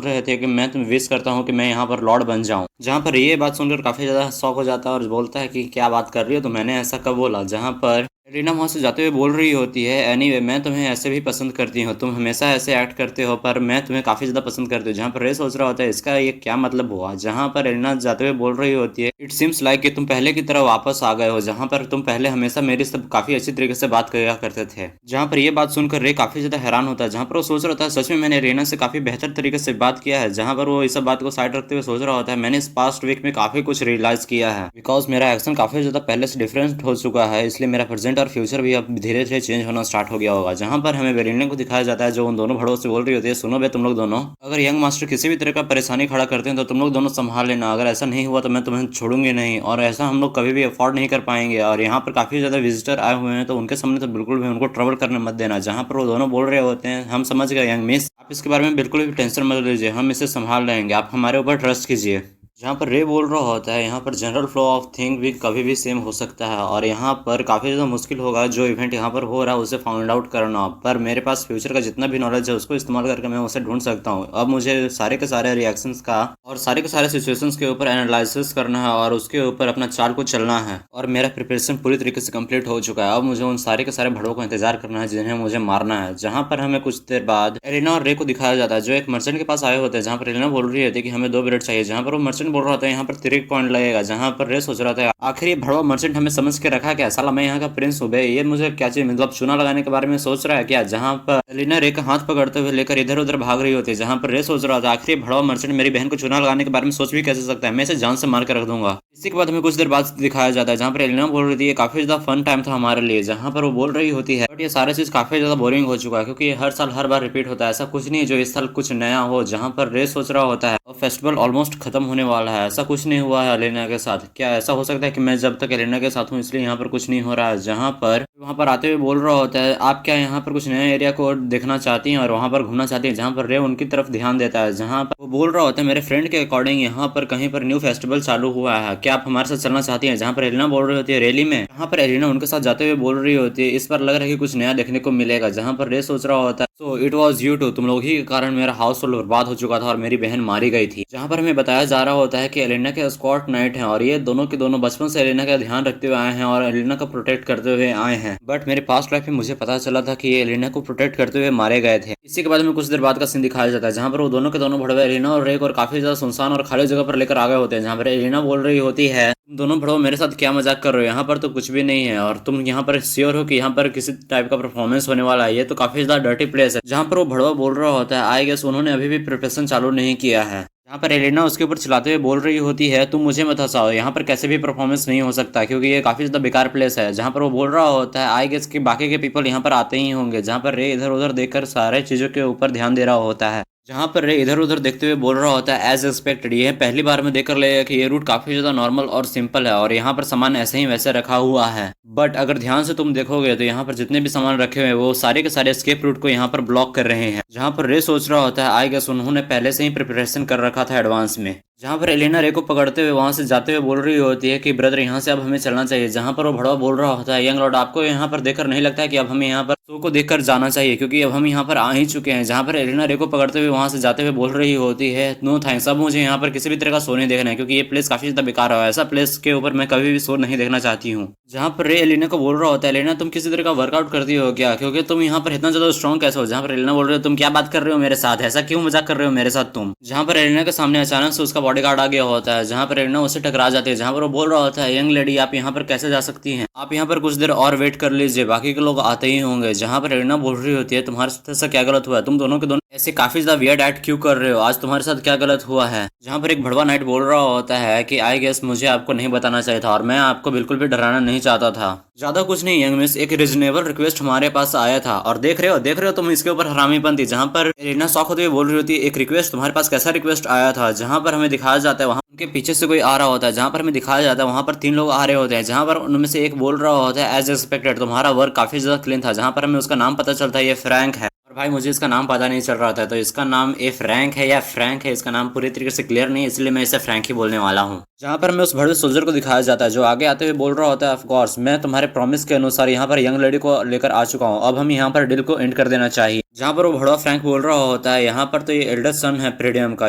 रहे थे कि मैं तुम्हें विश करता हूँ कि मैं यहाँ पर लॉर्ड बन जाऊँ। जहाँ पर ये बात सुनकर काफ़ी ज़्यादा शॉक हो जाता है और बोलता है कि क्या बात कर रही हो, तो मैंने ऐसा कब बोला। जहाँ पर एलिना वहाँ से जाते हुए बोल रही होती है एनीवे मैं तुम्हें ऐसे भी पसंद करती हूँ, तुम हमेशा ऐसे एक्ट करते हो पर मैं तुम्हें काफ़ी ज़्यादा पसंद करती हूँ। जहाँ पर रे सोच रहा होता है इसका ये क्या मतलब हुआ। जहाँ पर एलिना जाते हुए बोल रही होती है इट सीम्स लाइक कि तुम पहले की तरह वापस आ गए हो, जहाँ पर तुम पहले हमेशा मेरी सब काफ़ी अच्छी तरीके से बात किया करते थे। जहाँ पर ये बात सुनकर रे काफ़ी ज़्यादा हैरान होता है, जहाँ पर वो सोच रहा होता है सच में मैंने एलिना से काफ़ी बेहतर तरीके से बात किया है। जहाँ पर वो इस सब बात को साइड रखते हुए सोच रहा होता है मैंने इस पास्ट वीक में काफ़ी कुछ रियलाइज किया है, बिकॉज मेरा एक्शन काफ़ी ज़्यादा पहले से डिफरेंट हो चुका है, इसलिए मेरा प्रेजेंट और फ्यूचर भी अब धीरे धीरे चेंज होना स्टार्ट हो गया होगा। जहाँ पर हमें बेलिना को दिखाया जाता है जो उन दोनों भड़ों से बोल रही होती है सुनो बे तुम लोग दोनों, अगर यंग मास्टर किसी भी तरह का परेशानी खड़ा करते हैं तो तुम लोग दोनों संभाल लेना, अगर ऐसा नहीं हुआ तो मैं तुम्हें छोड़ूंगी नहीं और ऐसा हम लोग कभी भी अफोर्ड नहीं कर पाएंगे और यहाँ पर काफ़ी ज़्यादा विजिटर आए हुए हैं तो उनके सामने तो बिल्कुल भी उनको ट्रबल करने मत देना। जहाँ पर वो दोनों बोल रहे होते हैं हम समझ गए यंग मिस, आप इसके बारे में बिल्कुल भी टेंशन मत लीजिए, हम इसे संभाल लेंगे, आप हमारे ऊपर ट्रस्ट कीजिए। जहाँ पर रे बोल रहा होता है यहाँ पर जनरल फ्लो ऑफ थिंग भी कभी भी सेम हो सकता है और यहाँ पर काफ़ी ज़्यादा मुश्किल होगा जो इवेंट यहाँ पर हो रहा है उसे फाइंड आउट करना, पर मेरे पास फ्यूचर का जितना भी नॉलेज है उसको इस्तेमाल करके मैं उसे ढूंढ सकता हूँ। अब मुझे सारे के सारे रिएक्शंस का और सारे के सारे सिचुएशंस के ऊपर एनालिसिस करना है और उसके ऊपर अपना चाल को चलना है और मेरा प्रिपरेशन पूरी तरीके से कंप्लीट हो चुका है। अब मुझे उन सारे के सारे भड़ों को इंतजार करना है जिन्हें मुझे मारना है। जहाँ पर हमें कुछ देर बाद एलिना और रे को दिखाया जाता है जो एक मर्चेंट के पास आए होते हैं, जहाँ पर एलिना बोल रही होती है कि हमें 2 ब्रेड चाहिए, जहाँ पर वो मर्चेंट बोल रहा होता है यहाँ पर 3 पॉइंट लगेगा। जहाँ पर रे सोच रहा था आखिर ये भड़वा मर्चेंट हमें समझ के रखा क्या, साला मैं यहाँ का प्रिंस हूँ बे, ये मुझे क्या चीज मतलब चूना लगाने के बारे में सोच रहा है क्या। जहाँ पर एलिना रे का हाथ पकड़ते हुए लेकर इधर उधर भाग रही होती है, जहाँ पर रे सोच रहा था आखिर भड़वा मर्चेंट मेरी बहन को चूना लगाने के बारे में सोच भी कैसे सकता है, मैं इसे जान से मार कर रख दूंगा। इसी के बाद हमें कुछ देर बाद दिखाया जाता है जहाँ पर एलिना बोल रही थी काफी ज्यादा फन टाइम था हमारे लिए, जहाँ पर वो बोल रही होती है बट ये सारा चीज काफी ज्यादा बोरिंग हो चुका है क्योंकि ये हर साल हर बार रिपीट होता है, ऐसा कुछ नहीं है जो इस साल कुछ नया हो। जहाँ पर रे सोच रहा होता है और फेस्टिवल ऑलमोस्ट खत्म होने वाला है, ऐसा कुछ नहीं हुआ है एलिना के साथ, क्या ऐसा हो सकता है कि मैं जब तक एलिना के साथ हूँ इसलिए यहाँ पर कुछ नहीं हो रहा है। जहाँ पर वहाँ पर आते हुए बोल रहा होता है आप क्या यहाँ पर कुछ नए एरिया को देखना चाहती हैं और वहाँ पर घूमना चाहती हैं। जहाँ पर रे उनकी तरफ ध्यान देता है, जहाँ पर वो बोल रहा होता है मेरे फ्रेंड के अकॉर्डिंग यहाँ पर कहीं पर न्यू फेस्टिवल चालू हुआ है, क्या आप हमारे साथ चलना चाहती हैं। जहाँ पर एलिना बोल रही होती है रैली में, जहाँ पर एलिना उनके साथ जाते हुए बोल रही होती है इस बार लग रहा है कि कुछ नया देखने को मिलेगा। जहाँ पर रे सोच रहा होता है so it was you too, तुम लोग ही के कारण मेरा हाउस होल्ड बर्बाद हो चुका था और मेरी बहन मारी गई थी। जहाँ पर हमें बताया जा रहा होता है कि एलिना के स्कॉट नाइट हैं और ये दोनों के दोनों बचपन से एलिना का ध्यान रखते हुए आए हैं और एलिना को प्रोटेक्ट करते हुए आए हैं। बट मेरे पास्ट लाइफ में मुझे पता चला था कि ये एलिना को प्रोटेक्ट करते हुए मारे गए थे। इसी के बाद में कुछ देर बाद का सीन दिखाया जाता है जहाँ पर वो दोनों के दोनों भड़वे एलिना और रेक और काफी ज्यादा सुनसान और खाली जगह पर लेकर आ गए होते हैं, जहाँ पर एलिना बोल रही होती है तुम दोनों भड़ो मेरे साथ क्या मजाक कर रहे हो, यहाँ पर तो कुछ भी नहीं है और तुम यहाँ पर श्योर हो कि यहाँ पर किसी टाइप का परफॉर्मेंस होने वाला है, ये तो काफी ज्यादा डर्टी प्लेस है। जहाँ पर वो भड़वा बोल रहा होता है आई गेस उन्होंने अभी भी प्रिपरेशन चालू नहीं किया है। जहाँ पर एलिना उसके ऊपर चिल्लाते हुए बोल रही होती है तुम मुझे मत हंसाओ, यहाँ पर कैसे भी परफॉर्मेंस नहीं हो सकता क्योंकि ये काफी ज्यादा बेकार प्लेस है। जहाँ पर वो बोल रहा होता है आई गेस कि बाकी के पीपल यहाँ पर आते ही होंगे। जहाँ पर रे इधर उधर देखकर सारे चीजों के ऊपर ध्यान दे रहा होता है। जहाँ पर रे इधर उधर देखते हुए बोल रहा होता है एज एक्सपेक्टेड ये पहली बार में देखकर लगेगा कि ये रूट काफी ज्यादा नॉर्मल और सिंपल है और यहाँ पर सामान ऐसे ही वैसे रखा हुआ है। बट अगर ध्यान से तुम देखोगे तो यहाँ पर जितने भी सामान रखे हुए हैं वो सारे के सारे एस्केप रूट को यहाँ पर ब्लॉक कर रहे हैं। जहाँ पर रे सोच रहा होता है आई गेस उन्होंने पहले से ही प्रिपरेशन कर रखा था एडवांस में। जहाँ पर एलिना रे को पकड़ते हुए वहां से जाते हुए बोल रही होती है कि ब्रदर यहाँ से अब हमें चलना चाहिए। जहाँ पर वो भड़वा बोल रहा होता है यंग लॉर्ड आपको यहाँ पर देखकर नहीं लगता है कि अब हमें यहाँ पर शो को देखकर जाना चाहिए क्योंकि अब हम यहाँ पर आ ही चुके हैं। जहाँ पर एलिना रे को पकड़ते हुए वहां से जाते हुए बोल रही होती है नो थैंक्स, अब मुझे यहाँ पर किसी भी तरह का शो नहीं देखना है क्योंकि ये प्लेस काफी ज्यादा बेकार है, ऐसा प्लेस के ऊपर मैं कभी भी शो नहीं देखना चाहती हूँ। जहाँ पर रे एलिना को बोल रहा होता है एलिना तुम किसी तरह का वर्कआउट करती हो क्या, क्योंकि तुम यहाँ पर इतना ज्यादा स्ट्रॉन्ग कैसे हो। जहाँ पर एलिना बोल रहे हो तुम क्या बात कर रहे हो मेरे साथ, ऐसा क्यों मजाक कर रहे हो मेरे साथ तुम। जहाँ पर एलिना के सामने अचानक से उसका बॉडीगार्ड आ गया होता है। जहाँ पर एलिना उससे टकरा जाती है। जहाँ पर वो बोल रहा होता है यंग लेडी आप यहाँ पर कैसे जा सकती हैं, आप यहाँ पर कुछ देर और वेट कर लीजिए, बाकी के लोग आते ही होंगे। जहाँ पर एलिना बोल रही होती है तुम्हारे साथ ऐसा क्या गलत हुआ है, तुम दोनों के दोनों ऐसे काफी ज्यादा वियर्ड एक्ट क्यों कर रहे हो, आज तुम्हारे साथ क्या गलत हुआ है। जहाँ पर एक भड़वा नाइट बोल रहा होता है कि आई गेस मुझे आपको नहीं बताना चाहिए था और मैं आपको बिल्कुल भी डराना नहीं चाहता था। ज्यादा कुछ नहीं यंग मिस, एक रीजनेबल रिक्वेस्ट हमारे पास आया था और देख रहे हो तुम इसके ऊपर हरामीपन थी। जहाँ पर एलिना शॉक होते हुए बोल रही होती है एक रिक्वेस्ट, तुम्हारे पास कैसा रिक्वेस्ट आया था। जहाँ पर हमें दिखाया जाता है वहाँ उनके पीछे से कोई आ रहा होता है। जहाँ पर हमें दिखाया जाता है वहाँ पर 3 लोग आ रहे होते हैं। जहाँ पर उनमें से एक बोल रहा होता है एज एक्सपेक्टेड तुम्हारा वर्क काफी ज्यादा क्लीन था। जहाँ पर हमें उसका नाम पता चलता है ये फ्रैंक है और भाई मुझे इसका नाम पता नहीं चल रहा था, तो इसका नाम ए फ्रैंक है या फ्रैंक है, इसका नाम पूरी तरीके से क्लियर नहीं है इसलिए मैं इसे फ्रैंक ही बोलने वाला हूँ। जहाँ पर हमें उस भड़वे सोल्जर को दिखाया जाता है जो आगे आते हुए बोल रहा होता है ऑफ कोर्स मैं तुम्हारे प्रॉमिस के अनुसार यहाँ पर यंग लेडी को लेकर आ चुका हूँ, अब हम यहाँ पर डील को एंड कर देना चाहिए। जहाँ पर वो भड़वा फ्रैंक बोल रहा होता है यहाँ पर तो ये एल्डर सन है प्रीडियम का,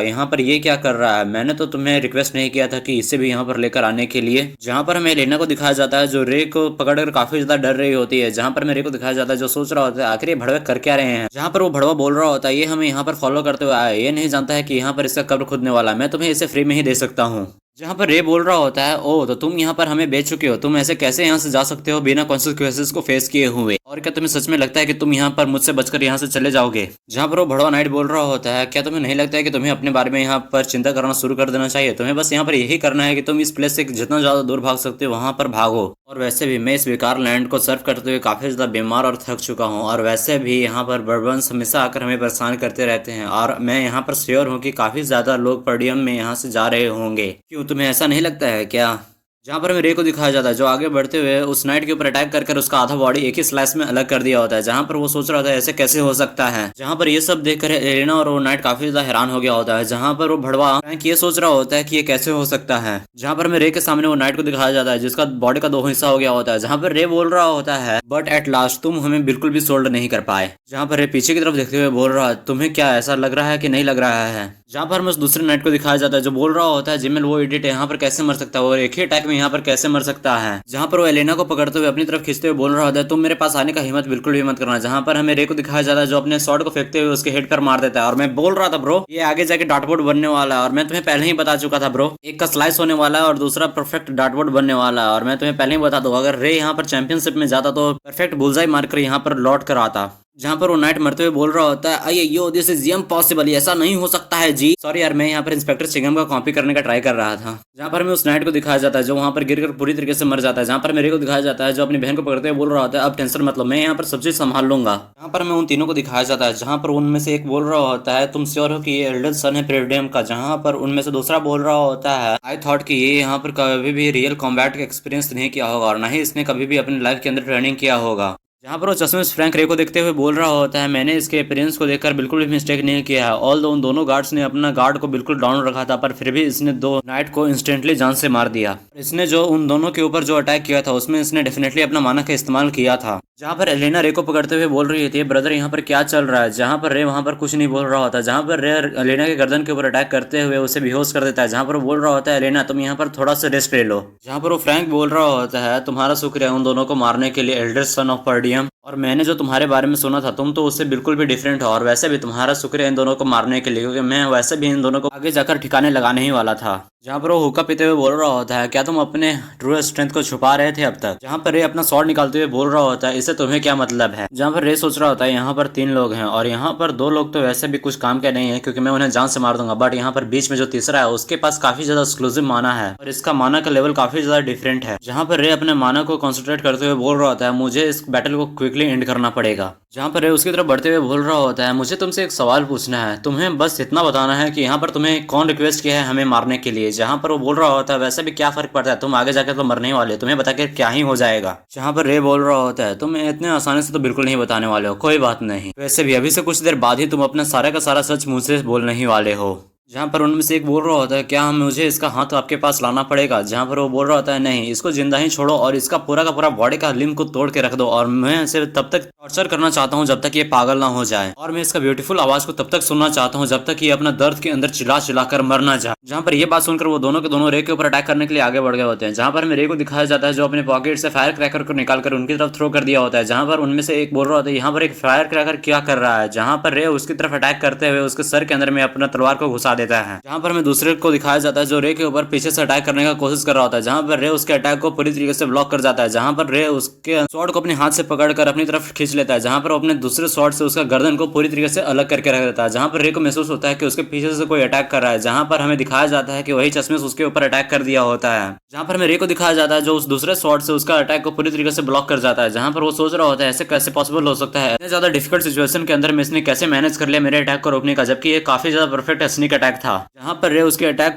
यहाँ पर ये क्या कर रहा है, मैंने तो तुम्हें रिक्वेस्ट नहीं किया था कि इसे भी यहाँ पर लेकर आने के लिए। जहाँ पर हमें एलिना को दिखाया जाता है जो रे को पकड़कर काफी ज्यादा डर रही होती है। जहाँ पर हमें रे को दिखाया जाता है जो सोच रहा होता है आखिर ये भड़वे कर क्या रहे हैं। जहाँ पर वो भड़वा बोल रहा होता है ये हमें यहाँ पर फॉलो करते हुए आया, ये नहीं जानता है कि यहाँ पर इसका कब्र खुदने वाला है, मैं तुम्हें इसे फ्री में ही दे सकता हूँ। जहाँ पर रे बोल रहा होता है ओ तो तुम यहाँ पर हमें बेच चुके हो, तुम ऐसे कैसे यहाँ से जा सकते हो बिना कॉन्सिक्वेंसेस को फेस किए हुए, और क्या तुम्हें सच में लगता है कि तुम यहाँ पर मुझसे बचकर यहाँ से चले जाओगे। जहाँ पर वो भड़वा नाइट बोल रहा होता है क्या तुम्हें नहीं लगता है कि तुम्हें अपने बारे में यहाँ पर चिंता करना शुरू कर देना चाहिए, तुम्हें बस यहाँ पर यही करना है कि तुम इस प्लेस से जितना ज्यादा दूर भाग सकते हो वहाँ पर भागो। और वैसे भी मैं इस बेकार लैंड को सर्व करते हुए काफी ज्यादा बीमार और थक चुका हूँ, और वैसे भी यहाँ पर बर्बन्स हमेशा आकर हमें परेशान करते रहते हैं और मैं यहाँ पर श्योर हूँ कि काफी ज्यादा लोग पर्डियम में यहाँ से जा रहे होंगे। क्यों तुम्हें ऐसा नहीं लगता है क्या। जहाँ पर हमें रे को दिखाया जाता है जो आगे बढ़ते हुए उस नाइट के ऊपर अटैक कर उसका आधा बॉडी एक ही स्लाइस में अलग कर दिया होता है। जहाँ पर वो सोच रहा था ऐसे कैसे हो सकता है। जहाँ पर ये सब देखकर एलिना और वो नाइट काफी ज्यादा हैरान हो गया होता है। जहाँ पर वो भड़वा ये सोच रहा होता है कि ये कैसे हो सकता है। जहाँ पर हमें रे के सामने वो नाइट को दिखाया जाता है जिसका बॉडी का 2 हिस्सा हो गया होता है। जहाँ पर रे बोल रहा होता है बट एट लास्ट तुम हमें बिल्कुल भी सोल्ड नहीं कर पाए। जहाँ पर रे पीछे की तरफ देखते हुए बोल रहा है तुम्हें क्या ऐसा लग रहा है कि नहीं लग रहा है। जहाँ पर हमें उस दूसरे नाइट को दिखाया जाता है जो बोल रहा होता है जिमेल वो इडिट है यहाँ पर कैसे मर सकता है और एक ही अटैक में यहाँ पर कैसे मर सकता है। जहाँ पर वो एलिना को पकड़ते हुए अपनी तरफ खींचते हुए बोल रहा होता है तुम मेरे पास आने का हिम्मत बिल्कुल भी मत करना। जहाँ पर हमें रे को दिखाया जाता है जो अपने शॉट को फेंकते हुए उसके हेड पर मार देता है। और मैं बोल रहा था ब्रो ये आगे जाके डार्टबोर्ड बनने वाला है और मैं तुम्हें पहले ही बता चुका था ब्रो, एक का स्लाइस होने वाला है और दूसरा परफेक्ट डार्टबोर्ड बनने वाला है। और मैं तुम्हें पहले ही बता दूं अगर रे यहाँ पर चैंपियनशिप में जाता तो परफेक्ट बुलजाई मारकर यहाँ पर लौट कर आता। जहाँ पर वो नाइट मरते हुए बोल रहा होता है अये यो दिस इज इम्पॉसिबल, ऐसा नहीं हो सकता है जी। सॉरी यार मैं यहाँ पर इंस्पेक्टर चिंगम का कॉपी करने का ट्राई कर रहा था। जहाँ पर हमें उस नाइट को दिखाया जाता है जो वहाँ पर गिरकर पूरी तरीके से मर जाता है। जहाँ पर मेरे को दिखाया जाता है जो अपनी बहन को पकड़ते हुए बोल रहा होता है अब टेंशन मतलब मैं यहाँ पर सब चीज संभाल लूंगा। यहाँ पर हमें उन तीनों को दिखाया जाता है जहाँ पर उनमें से एक बोल रहा होता है तुम श्योर हो कि ये एल्डर सन है प्रीडियम का। जहाँ पर उनमें से दूसरा बोल रहा होता है आई थॉट कि ये यहाँ पर कभी भी रियल कॉम्बैट का एक्सपीरियंस नहीं किया होगा और ना ही इसने कभी भी अपनी लाइफ के अंदर ट्रेनिंग किया होगा। जहाँ पर वो चश्मे से फ्रैंक रे को देखते हुए बोल रहा होता है मैंने इसके अपीयरेंस को देखकर बिल्कुल भी मिस्टेक नहीं किया है। ऑल उन दोनों गार्ड्स ने अपना गार्ड को बिल्कुल डाउन रखा था पर फिर भी इसने 2 नाइट को इंस्टेंटली जान से मार दिया। इसने जो उन दोनों के ऊपर जो अटैक किया था उसमें इसने डेफिनेटली अपना मानक का इस्तेमाल किया था। जहाँ पर एलेना रे को पकड़ते हुए बोल रही थी, ब्रदर यहाँ पर क्या चल रहा है। जहाँ पर रे वहाँ पर कुछ नहीं बोल रहा होता। जहाँ पर रे एलेना के गर्दन के ऊपर अटैक करते हुए उसे बेहोश कर देता है। जहाँ पर वो बोल रहा होता है, एलेना तुम यहाँ पर थोड़ा सा रेस्ट ले लो। जहाँ पर वो फ्रैंक बोल रहा होता है, तुम्हारा शुक्र है उन दोनों को मारने के लिए, एल्डेस्ट सन ऑफ पर्डियम, और मैंने जो तुम्हारे बारे में सुना था तुम तो उससे बिल्कुल भी डिफरेंट हो, और वैसे भी तुम्हारा शुक्र है इन दोनों को मारने के लिए, क्योंकि मैं वैसे भी इन दोनों को आगे जाकर ठिकाने लगाने ही वाला था। जहाँ पर वो हुक्का पीते हुए बोल रहा होता है, क्या तुम अपने ट्रू स्ट्रेंथ को छुपा रहे थे अब तक। जहाँ पर रे अपना स्वॉर्ड निकालते हुए बोल रहा होता है, इससे तुम्हें क्या मतलब है। जहाँ पर रे सोच रहा होता है, यहाँ पर 3 लोग हैं और यहाँ पर 2 लोग तो वैसे भी कुछ काम के नहीं है, क्योंकि मैं उन्हें जान से मार दूंगा, बट यहाँ पर बीच में जो तीसरा है उसके पास काफी ज्यादा एक्सक्लूसिव माना है और इसका माना का लेवल काफी ज्यादा डिफरेंट है। जहाँ पर रे अपने माना को कॉन्सेंट्रेट करते हुए बोल रहा होता है, मुझे इस बैटल को क्विकली एंड करना पड़ेगा। जहाँ पर रे उसकी तरफ बढ़ते हुए बोल रहा होता है, मुझे तुमसे एक सवाल पूछना है, तुम्हें बस इतना बताना है कि यहाँ पर तुम्हें कौन रिक्वेस्ट किया है हमें मारने के लिए। जहाँ पर वो बोल रहा होता है, वैसे भी क्या फर्क पड़ता है, तुम आगे जाकर तो मरने वाले, तुम्हें बता के क्या ही हो जाएगा। जहाँ पर रे बोल रहा होता है, तुम इतने आसानी से तो बिल्कुल नहीं बताने वाले हो, कोई बात नहीं, वैसे भी अभी से कुछ देर बाद ही तुम अपना सारा का सारा सच मुझसे बोलने ही वाले हो। जहाँ पर उनमें से एक बोल रहा होता है, क्या मुझे इसका हाथ आपके पास लाना पड़ेगा। जहाँ पर वो बोल रहा होता है, नहीं, इसको जिंदा ही छोड़ो और इसका पूरा का पूरा बॉडी का लिम्ब को तोड़ के रख दो, और मैं इसे तब तक टॉर्चर करना चाहता हूँ जब तक ये पागल ना हो जाए, और मैं इसका ब्यूटीफुल आवाज को तब तक सुनना चाहता हूँ जब तक ये अपना दर्द के अंदर चिल्ला चिल्ला कर मर ना जाए। जहाँ पर ये बात सुनकर वो दोनों के दोनों रे के ऊपर अटैक करने के लिए आगे बढ़ गए होते हैं। जहाँ पर हमें रे को दिखाया जाता है जो अपने पॉकेट से फायर क्रैकर को निकालकर उनकी तरफ थ्रो कर दिया होता है। जहाँ पर उनमें से एक बोल रहा होता है, यहाँ पर एक फायर क्रैकर क्या कर रहा है। जहाँ पर रे उसकी तरफ अटैक करते हुए उसके सर के अंदर में अपना तलवार को घुसा देता है। जहाँ पर दूसरे को दिखाया जाता है जो रे के ऊपर पीछे से अटैक करने का कोशिश कर रहा होता है। जहां पर रे उसके अटैक को पूरी तरीके से ब्लॉक कर जाता है। जहां पर रे उसके स्वॉर्ड को अपने हाथ से पकड़कर अपनी तरफ खींच लेता है। जहां पर वो अपने दूसरे स्वॉर्ड से उसका गर्दन को पूरी तरीके से अलग करके रख देता है। जहां पर रे को महसूस होता है कि उसके पीछे से कोई अटैक कर रहा है। जहां पर हमें दिखाया जाता है कि वही चश्मे उसके ऊपर अटैक कर दिया होता है। जहां पर हमें रे को दिखाया जाता है जो उस दूसरे स्वॉर्ड से उसका अटैक को पूरी तरीके से ब्लॉक कर जाता है। जहां पर वो सोच रहा होता है, ऐसे कैसे पॉसिबल हो सकता है, इतने ज्यादा डिफिकल्ट सिचुएशन के अंदर में इसने कैसे मैनेज कर लिया मेरे अटैक को रोकने का, जबकि ये काफी ज्यादा परफेक्ट स्नीक अटैक था। जहां पर रे उसके अटैक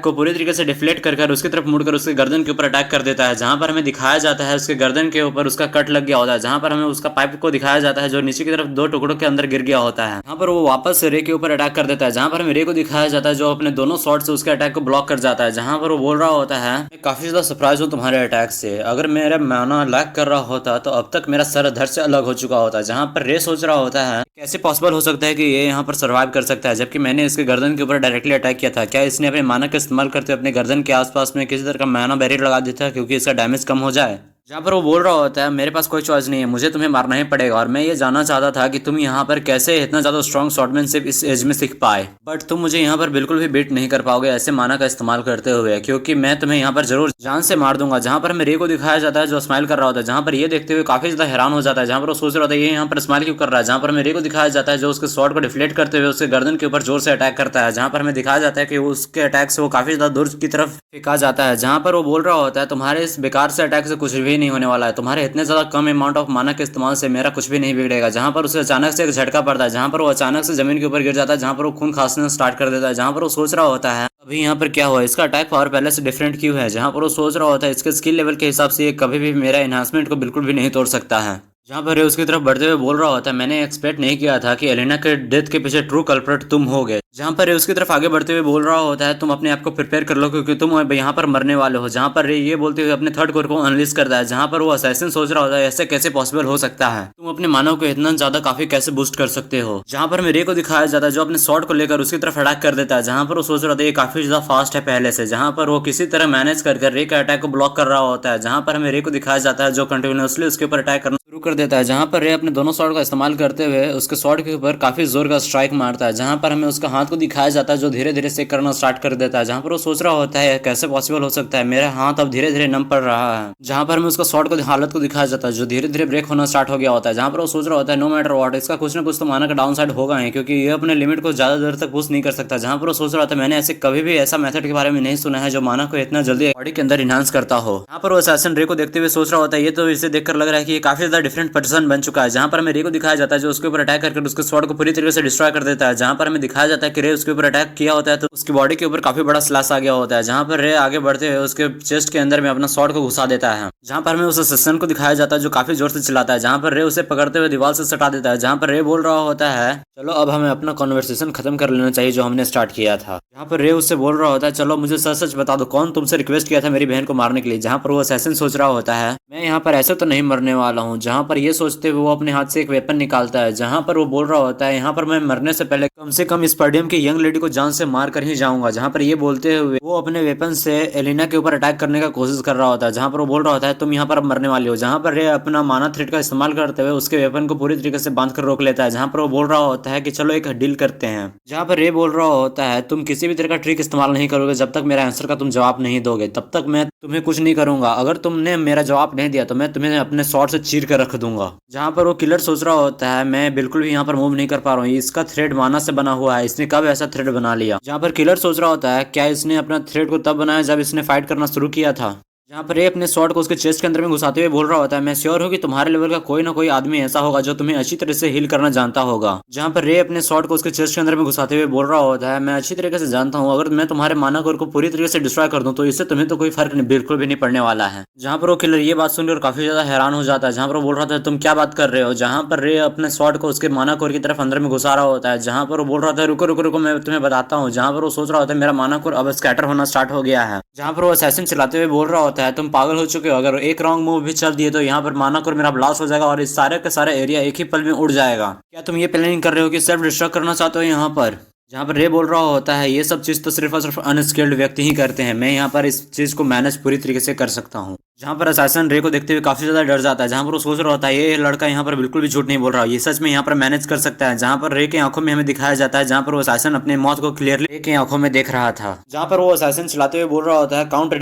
को पूरी तरीके से डिफ्लेक्ट कर उसकी तरफ मुड़कर उसके गर्दन के ऊपर अटैक कर देता है। जहां पर हमें दिखाया जाता है उसके गर्दन के ऊपर उसका कट लग गया होता है। जहां पर हमें उसका पाइप को दिखाया जाता है जो नीचे की तरफ 2 टुकड़ों के अंदर गिर गया होता है। यहाँ पर वो वापस से रे के ऊपर अटैक कर देता है। जहां पर हमें रे को दिखाया जाता है जो अपने दोनों शॉट से उसके अटैक को ब्लॉक कर जाता है। जहां पर वो बोल रहा होता है, मैं काफी ज्यादा सरप्राइज हूँ तुम्हारे अटैक से, अगर मेरा माना लैक कर रहा होता तो अब तक मेरा सर धड़ से अलग हो चुका होता। जहां पर रे सोच रहा होता है, कैसे पॉसिबल हो सकता है कि ये यहाँ पर सर्वाइव कर सकता है जबकि मैंने इसके गर्दन के ऊपर डायरेक्टली अटैक किया था। क्या इसने अपने माना का इस्तेमाल करते हुए अपने गर्दन के आसपास में किसी तरह का माना बैरियर लगा देता है क्योंकि इसका डैमेज कम हो जाए। जहाँ पर वो बोल रहा होता है, मेरे पास कोई चॉइस नहीं है, मुझे तुम्हें मारना ही पड़ेगा, और मैं ये जानना चाहता था कि तुम यहाँ पर कैसे इतना ज्यादा स्ट्रॉन्ग शॉटमैनशिप इस एज में सीख पाए, बट तुम मुझे यहाँ पर बिल्कुल भी बीट नहीं कर पाओगे ऐसे माना का इस्तेमाल करते हुए, क्योंकि मैं तुम्हें यहाँ पर जरूर जान से मार दूंगा। जहाँ पर हमें रे को दिखाया जाता है जो स्माइल कर रहा होता है। जहाँ पर ये देखते हुए काफी ज्यादा हैरान हो जाता है। जहाँ पर वो सोच रहा होता है ये यहाँ पर स्माइल क्यों कर रहा है। जहाँ पर हमें रे को दिखाया जाता है जो उसके शॉट को डिफ्लेक्ट करते हुए उसके गर्दन के ऊपर जोर से अटैक करता है। जहाँ पर हमें दिखाया जाता है कि उसके अटैक से वो काफी ज्यादा दूर की तरफ फेंका जाता है। जहाँ पर वो बोल रहा होता है, तुम्हारे इस बेकार से अटैक से कुछ भी नहीं होने वाला है, तुम्हारे इतने ज्यादा कम अमाउंट ऑफ माना के इस्तेमाल से मेरा कुछ भी नहीं बिगड़ेगा। जहां पर उसे अचानक से एक झटका पड़ता है। जहां पर वो अचानक से जमीन के ऊपर गिर जाता है। जहां पर वो खून खांसना स्टार्ट कर देता है। जहां पर वो सोच रहा होता है, अभी यहाँ पर क्या हुआ, इसका अटैक पावर पहले से डिफरेंट क्यों है। जहां पर वो सोच रहा होता है, इसके स्किल लेवल के हिसाब से ये कभी भी मेरा एनहांसमेंट को बिल्कुल भी नहीं तोड़ सकता है। जहाँ पर उसकी तरफ बढ़ते हुए बोल रहा होता है, मैंने एक्सपेक्ट नहीं किया था कि एलेना के डेथ के पीछे ट्रू कल्प्रिट तुम होगे। जहाँ पर उसकी तरफ आगे बढ़ते हुए बोल रहा होता है, तुम अपने आप को प्रिपेयर कर लो क्योंकि तुम यहाँ पर मरने वाले हो। जहाँ पर ये बोलते हुए अपने थर्ड कोर को अनलिस्ट करता है। जहाँ पर वो असैसिन सोच रहा होता है, ऐसे कैसे पॉसिबल हो सकता है, तुम अपने मानव को इतना ज्यादा काफी कैसे बूस्ट कर सकते हो। जहाँ पर रे को दिखाया जाता है जो अपने शॉट को लेकर उसकी तरफ अटैक कर देता है। जहाँ पर वो सोच रहा था ये काफी ज्यादा फास्ट है पहले से। जहाँ पर वो किसी तरह मैनेज कर रे के अटैक को ब्लॉक कर रहा होता है। जहाँ पर हमें रे को दिखाया जाता है जो कंटिन्यूसली उसके ऊपर अटैक करना शुरू कर देता है। जहाँ पर रे अपने दोनों शॉट का इस्तेमाल करते हुए उसके शॉट के ऊपर काफी जोर का स्ट्राइक मारता है। जहाँ पर हमें उसका हाथ को दिखाया जाता है जो धीरे धीरे से करना स्टार्ट कर देता है। जहाँ पर वो सोच रहा होता है कैसे पॉसिबल हो सकता है, मेरा हाथ अब धीरे धीरे नम पड़ रहा है। जहाँ पर हमें उसका शॉट को हालत को दिखाया जाता है जो धीरे धीरे ब्रेक होना स्टार्ट हो गया होता है। जहाँ पर वो सोच रहा होता है, नो मैटर व्हाट, इसका कुछ ना कुछ तो माना का डाउन साइड होगा ही, क्योंकि ये अपने लिमिट को ज्यादा देर तक पुश नहीं कर सकता। जहाँ पर वो सोच रहा था, मैंने ऐसे कभी भी ऐसा मेथड के बारे में नहीं सुना है जो माना को इतना जल्दी बॉडी के अंदर इनहांस करता हो। यहाँ पर वो असैसिन रे को देखते हुए सोच रहा होता है, ये तो इसे देखकर लग रहा है कि ये काफी ज्यादा डिफरेंट पर्सन बन चुका है। जहाँ पर हमें रे को दिखाया जाता है जो उसके ऊपर अटैक करके उसके स्वॉर्ड को पूरी तरीके से डिस्ट्रॉय कर देता है। जहाँ पर हमें दिखाया जाता है कि रे उसके ऊपर अटैक किया होता है तो उसकी बॉडी के ऊपर काफी बड़ा स्लैश आ गया होता है। जहाँ पर रे आगे बढ़ते हुए उसके चेस्ट के अंदर में अपना स्वॉर्ड को घुसा देता है। जहाँ पर हमें उस असैसिन को दिखाया जाता है जो काफी जोर से चिल्लाता है। जहाँ पर रे उसे पकड़ते हुए दीवार से सटा देता है। जहाँ पर रे बोल रहा होता है, चलो अब हमें अपना कॉन्वर्सेशन खत्म कर लेना चाहिए जो हमने स्टार्ट किया था। जहाँ पर रे उससे बोल रहा होता है, चलो मुझे सच सच बता दो, कौन तुमसे रिक्वेस्ट किया था मेरी बहन को मारने के लिए। जहाँ पर वो असैसिन सोच रहा होता है, मैं यहाँ पर ऐसे तो नहीं मरने वाला हूँ। जहाँ पर ये सोचते हुए वो अपने हाथ से एक वेपन निकालता है, जहाँ पर वो बोल रहा होता है यहाँ पर मैं मरने से पहले कम से कम इस पर्डियम की यंग लेडी को जान से मार कर ही जाऊंगा। जहाँ पर ये बोलते हुए वो अपने वेपन से एलिना के ऊपर अटैक करने का कोशिश कर रहा होता है, जहाँ पर वो बोल रहा होता है तुम यहाँ पर अब मरने वाली हो। जहाँ पर रे अपना माना थ्रेड का इस्तेमाल करते हुए उसके वेपन को पूरी तरीके से बांध कर रोक लेता है, जहाँ पर वो बोल रहा होता है कि चलो एक डील करते हैं। जहाँ पर रे बोल रहा होता है तुम किसी भी तरह का ट्रिक इस्तेमाल नहीं करोगे जब तक मेरा आंसर का तुम जवाब नहीं दोगे, तब तक मैं तुम्हें कुछ नहीं करूंगा। अगर तुमने मेरा जवाब नहीं दिया तो मैं तुम्हें अपने शॉट से चीर कर रख दूंगा। जहाँ पर वो किलर सोच रहा होता है मैं बिल्कुल भी यहाँ पर मूव नहीं कर पा रहा हूँ, इसका थ्रेड माना से बना हुआ है, इसने कब ऐसा थ्रेड बना लिया। जहाँ पर किलर सोच रहा होता है क्या इसने अपना थ्रेड को तब बनाया जब इसने फाइट करना शुरू किया था। जहाँ पर रे अपने शॉट को उसके चेस्ट के अंदर में घुसाते हुए बोल रहा होता है मैं श्योर हूँ कि तुम्हारे लेवल का कोई ना कोई आदमी ऐसा होगा जो तुम्हें अच्छी तरह से हील करना जानता होगा। जहाँ पर रे अपने शॉट को उसके चेस्ट के अंदर में घुसाते हुए बोल रहा होता है मैं अच्छी तरीके से जानता हूँ अगर मैं तुम्हारे माना कोर को पूरी तरीके से डिस्ट्रॉय कर दूँ तो इससे तुम्हें तो कोई फर्क बिल्कुल भी नहीं पड़ने वाला है। जहाँ पर वो किलर ये बात सुनकर काफी ज्यादा हैरान हो जाता है, जहाँ पर वो बोल रहा था तुम क्या बात कर रहे हो। जहाँ पर रे अपने शॉट को उसके माना कोर की तरफ अंदर में घुसा रहा होता है, जहाँ पर वो बोल रहा था रुको रुको रुको मैं तुम्हें बताता हूँ। जहाँ पर वो सोच रहा होता है मेरा माना कोर अब स्कैटर होना स्टार्ट हो गया है। जहाँ पर वो असैसिन चलाते हुए बोल रहा होता है तुम पागल हो चुके हो, अगर एक रॉन्ग मूव भी चल दिए तो यहाँ पर माना कोर मेरा ब्लास्ट हो जाएगा और इस सारे का सारा एरिया एक ही पल में उड़ जाएगा। क्या तुम ये प्लानिंग कर रहे हो कि सेल्फ डिस्ट्रक्ट करना चाहते हो यहाँ पर। जहाँ पर रे बोल रहा होता है ये सब चीज तो सिर्फ और सिर्फ अनस्किल्ड व्यक्ति ही करते हैं, मैं यहाँ पर इस चीज को मैनेज पूरी तरीके से कर सकता हूँ। जहाँ पर असैसिन रे को देखते हुए काफी ज्यादा डर जाता है, जहाँ पर वो सोच रहा होता है ये लड़का यहाँ पर बिल्कुल भी झूठ नहीं बोल रहा, ये सच में यहाँ पर मैनेज कर सकता है। जहाँ पर रे की आंखों में हमें दिखाया जाता है जहाँ पर वो असैसिन अपने मौत को क्लियरली रे की आंखों में देख रहा था। जहाँ पर वो असैसिन चलाते हुए बोल रहा होता है काउंट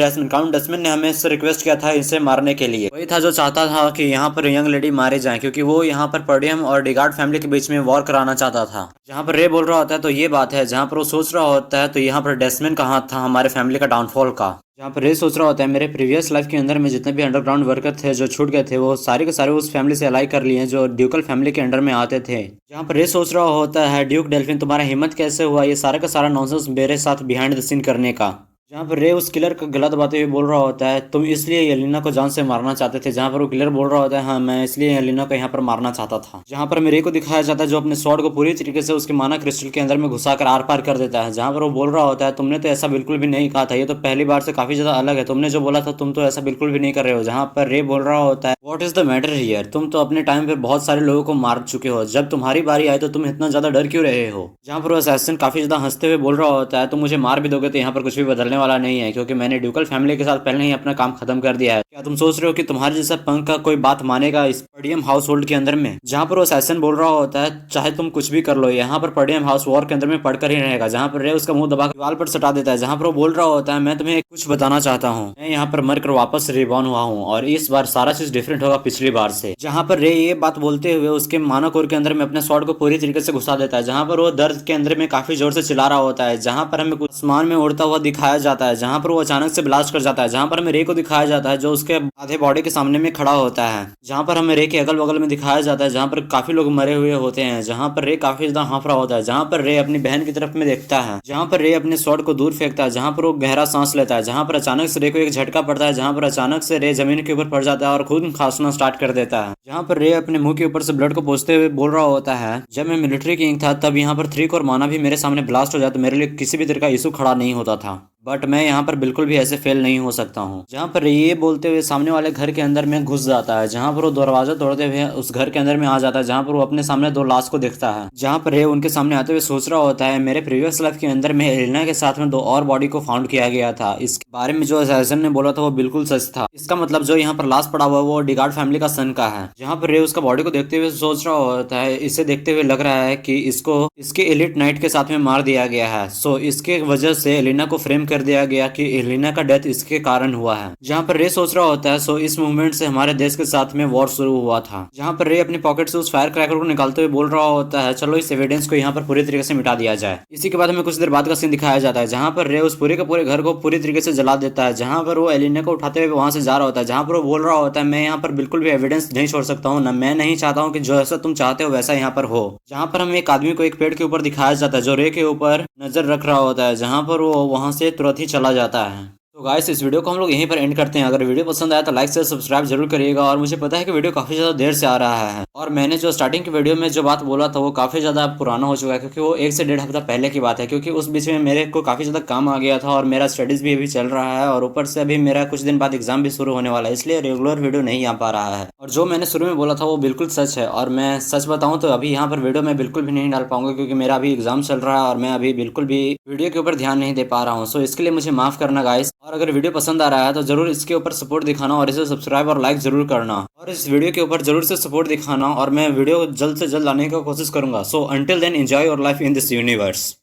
डेस्मन ने हमें इससे रिक्वेस्ट किया था इसे मारने के लिए, वही था जो चाहता था कि यहाँ पर यंग लेडी मारे जाए क्योंकि वो यहाँ पर पर्डियम और डिगार्ड फैमिली के बीच में वॉर कराना चाहता था। जहाँ पर रे बोल रहा होता है तो ये बात है, जहाँ पर वो सोच रहा होता है तो यहाँ पर डेस्मन का हाथ था हमारे फैमिली का डाउनफॉल का। जहाँ पर रे सोच रहा होता है मेरे प्रीवियस लाइफ के अंदर में जितने भी अंडरग्राउंड वर्कर थे जो छूट गए थे वो सारे के सारे उस फैमिली से अलाई कर लिए हैं जो ड्यूकल फैमिली के अंडर में आते थे। जहाँ पर रे सोच रहा होता है ड्यूक डेल्फिन तुम्हारा हिम्मत कैसे हुआ ये सारा का सारा नॉनसेंस मेरे साथ बिहाइंड द सीन करने का। जहाँ पर रे उस किलर का गला दबाते हुए बोल रहा होता है तुम इसलिए एलिना को जान से मारना चाहते थे। जहाँ पर वो किलर बोल रहा होता है हाँ मैं इसलिए एलिना को यहाँ पर मारना चाहता था। जहाँ पर रे को दिखाया जाता है जो अपने स्वॉर्ड को पूरी तरीके से उसके माना क्रिस्टल के अंदर में घुसा कर आर पार कर देता है। जहाँ पर वो बोल रहा होता है तुमने तो ऐसा बिल्कुल भी नहीं कहा था, ये तो पहली बार से काफी ज्यादा अलग है, तुमने जो बोला था तुम तो ऐसा बिल्कुल भी नहीं कर रहे हो। जहाँ पर रे बोल रहा होता है what is the matter here, तुम तो अपने टाइम पे बहुत सारे लोगों को मार चुके हो, जब तुम्हारी बारी आई तो तुम इतना ज्यादा डर क्यों रहे हो। जहाँ पर वो असैसिन काफी ज्यादा हंसते हुए बोल रहा होता है तुम मुझे मार भी दोगे तो यहाँ पर कुछ भी बदलने वाला नहीं है क्योंकि मैंने ड्यूकल फैमिली के साथ पहले ही अपना काम खत्म कर दिया है। क्या तुम सोच रहे हो कि तुम्हारे जैसा पंख का कोई बात मानेगा इस पर्डियम हाउस होल्ड के अंदर में। जहाँ पर वो असैसिन बोल रहा होता है चाहे तुम कुछ भी कर लो यहाँ पर पर्डियम हाउस वॉर के अंदर में पढ़कर ही रहेगा। जहाँ पर रे उसका मुंह दबा दीवार पर सटा देता है। जहाँ पर वो बोल रहा होता है मैं तुम्हें कुछ बताना चाहता हूँ, मैं यहाँ पर मरकर वापस रिबॉर्न हुआ हूँ और इस बार सारा चीज डिफरेंट होगा पिछली बार से। जहाँ पर रे ये बात बोलते हुए उसके माना कोर के अंदर में अपने स्वॉर्ड को पूरी तरीके से घुसा देता है। जहाँ पर वो दर्द के अंदर में काफी जोर से चिल्ला रहा होता है। जहाँ पर हमें कुछ आसमान में उड़ता हुआ दिखाया जाता है, जहाँ पर वो अचानक से ब्लास्ट कर जाता है। जहाँ पर हमें रे को दिखाया जाता है जो उसके आधे बॉडी के सामने में खड़ा होता है। जहाँ पर हमें रे के अगल बगल में दिखाया जाता है जहाँ पर काफी लोग मरे हुए होते हैं। जहाँ पर रे काफी ज्यादा हांफ रहा होता है। जहाँ पर रे अपनी बहन की तरफ में देखता है। जहाँ पर रे अपने स्वॉर्ड को दूर फेंकता है। जहाँ पर वो गहरा सांस लेता है। जहाँ पर अचानक से रे को एक झटका पड़ता है। जहाँ पर अचानक से रे जमीन के ऊपर पड़ जाता है और खून खांसना स्टार्ट कर देता है। जहाँ पर रे अपने मुंह के ऊपर से ब्लड को पोंछते हुए बोल रहा होता है जब मैं मिलिट्री किंग था तब यहाँ पर 3 कोर माना भी मेरे सामने ब्लास्ट हो जाए तो मेरे लिए किसी भी तरह का इशू खड़ा नहीं होता था, बट मैं यहाँ पर बिल्कुल भी ऐसे फेल नहीं हो सकता हूँ। जहाँ पर ये बोलते हुए सामने वाले घर के अंदर में घुस जाता है। जहाँ पर वो दरवाजा तोड़ते हुए उस घर के अंदर में आ जाता है। जहाँ पर वो अपने सामने 2 लाश को देखता है। जहाँ पर ये उनके सामने आते हुए सोच रहा होता है मेरे प्रीवियस लाइफ के अंदर में एलिना के साथ में 2 और बॉडी को फाउंड किया गया था। इसके बारे में जो असैसिन ने बोला था वो बिल्कुल सच था। इसका मतलब जो यहाँ पर लाश पड़ा हुआ वो डिगार्ड फैमिली का सन का है। जहाँ पर रे उसका बॉडी को देखते हुए सोच रहा होता है, इसे देखते हुए लग रहा है कि इसको इसके एलिट नाइट के साथ में मार दिया गया है। सो इसके वजह से एलिना को फ्रेम कर दिया गया कि एलिना का डेथ इसके कारण हुआ है। जहाँ पर रे सोच रहा होता है सो इस मूवमेंट से हमारे देश के साथ में वॉर शुरू हुआ था। जहाँ पर रे अपने पॉकेट से उस फायर क्रैकर को निकालते हुए बोल रहा होता है चलो इस एविडेंस को यहाँ पर पूरी तरीके से मिटा दिया जाए। इसी के बाद हमें कुछ देर बाद का सीन दिखाया जाता है जहाँ पर रे उस पूरे के पूरे घर को पूरी तरीके से जला देता है। जहाँ पर वो एलिना को उठाते हुए वहां से जा रहा होता है। जहाँ पर वो बोल रहा होता है मैं यहाँ पर बिल्कुल भी एविडेंस नहीं छोड़ सकता हूँ, ना मैं नहीं चाहता हूँ कि जो ऐसा तुम चाहते हो वैसा यहाँ पर हो। जहाँ पर हमें एक आदमी को एक पेड़ के ऊपर दिखाया जाता है जो रे के ऊपर नजर रख रहा होता है। जहाँ पर वो वहां से तुरंत ही चला जाता है। तो गाइस इस वीडियो को हम लोग यहीं पर एंड करते हैं। अगर वीडियो पसंद आया तो लाइक से सब्सक्राइब जरूर करिएगा। और मुझे पता है कि वीडियो काफ़ी ज़्यादा देर से आ रहा है और मैंने जो स्टार्टिंग की वीडियो में जो बात बोला था वो काफ़ी ज़्यादा पुराना हो चुका है, क्योंकि वो 1 से 1.5 हफ्ता पहले की बात है। क्योंकि उस बीच में मेरे को काफ़ी ज़्यादा काम आ गया था और मेरा स्टडीज़ भी अभी चल रहा है और ऊपर से अभी मेरा कुछ दिन बाद एग्जाम भी शुरू होने वाला है, इसलिए रेगुलर वीडियो नहीं आ पा रहा है। और जो मैंने शुरू में बोला था वो बिल्कुल सच है। और मैं सच बताऊँ तो अभी यहाँ पर वीडियो मैं बिल्कुल भी नहीं डाल पाऊंगा, क्योंकि मेरा अभी एग्जाम चल रहा है और मैं अभी बिल्कुल भी वीडियो के ऊपर ध्यान नहीं दे पा रहा हूँ। सो इसके लिए मुझे माफ़ करना गाइस। और अगर वीडियो पसंद आ रहा है तो जरूर इसके ऊपर सपोर्ट दिखाना और इसे सब्सक्राइब और लाइक जरूर करना और इस वीडियो के ऊपर जरूर से सपोर्ट दिखाना और मैं वीडियो जल्द से जल्द लाने की कोशिश करूंगा। So until then enjoy your life in this universe.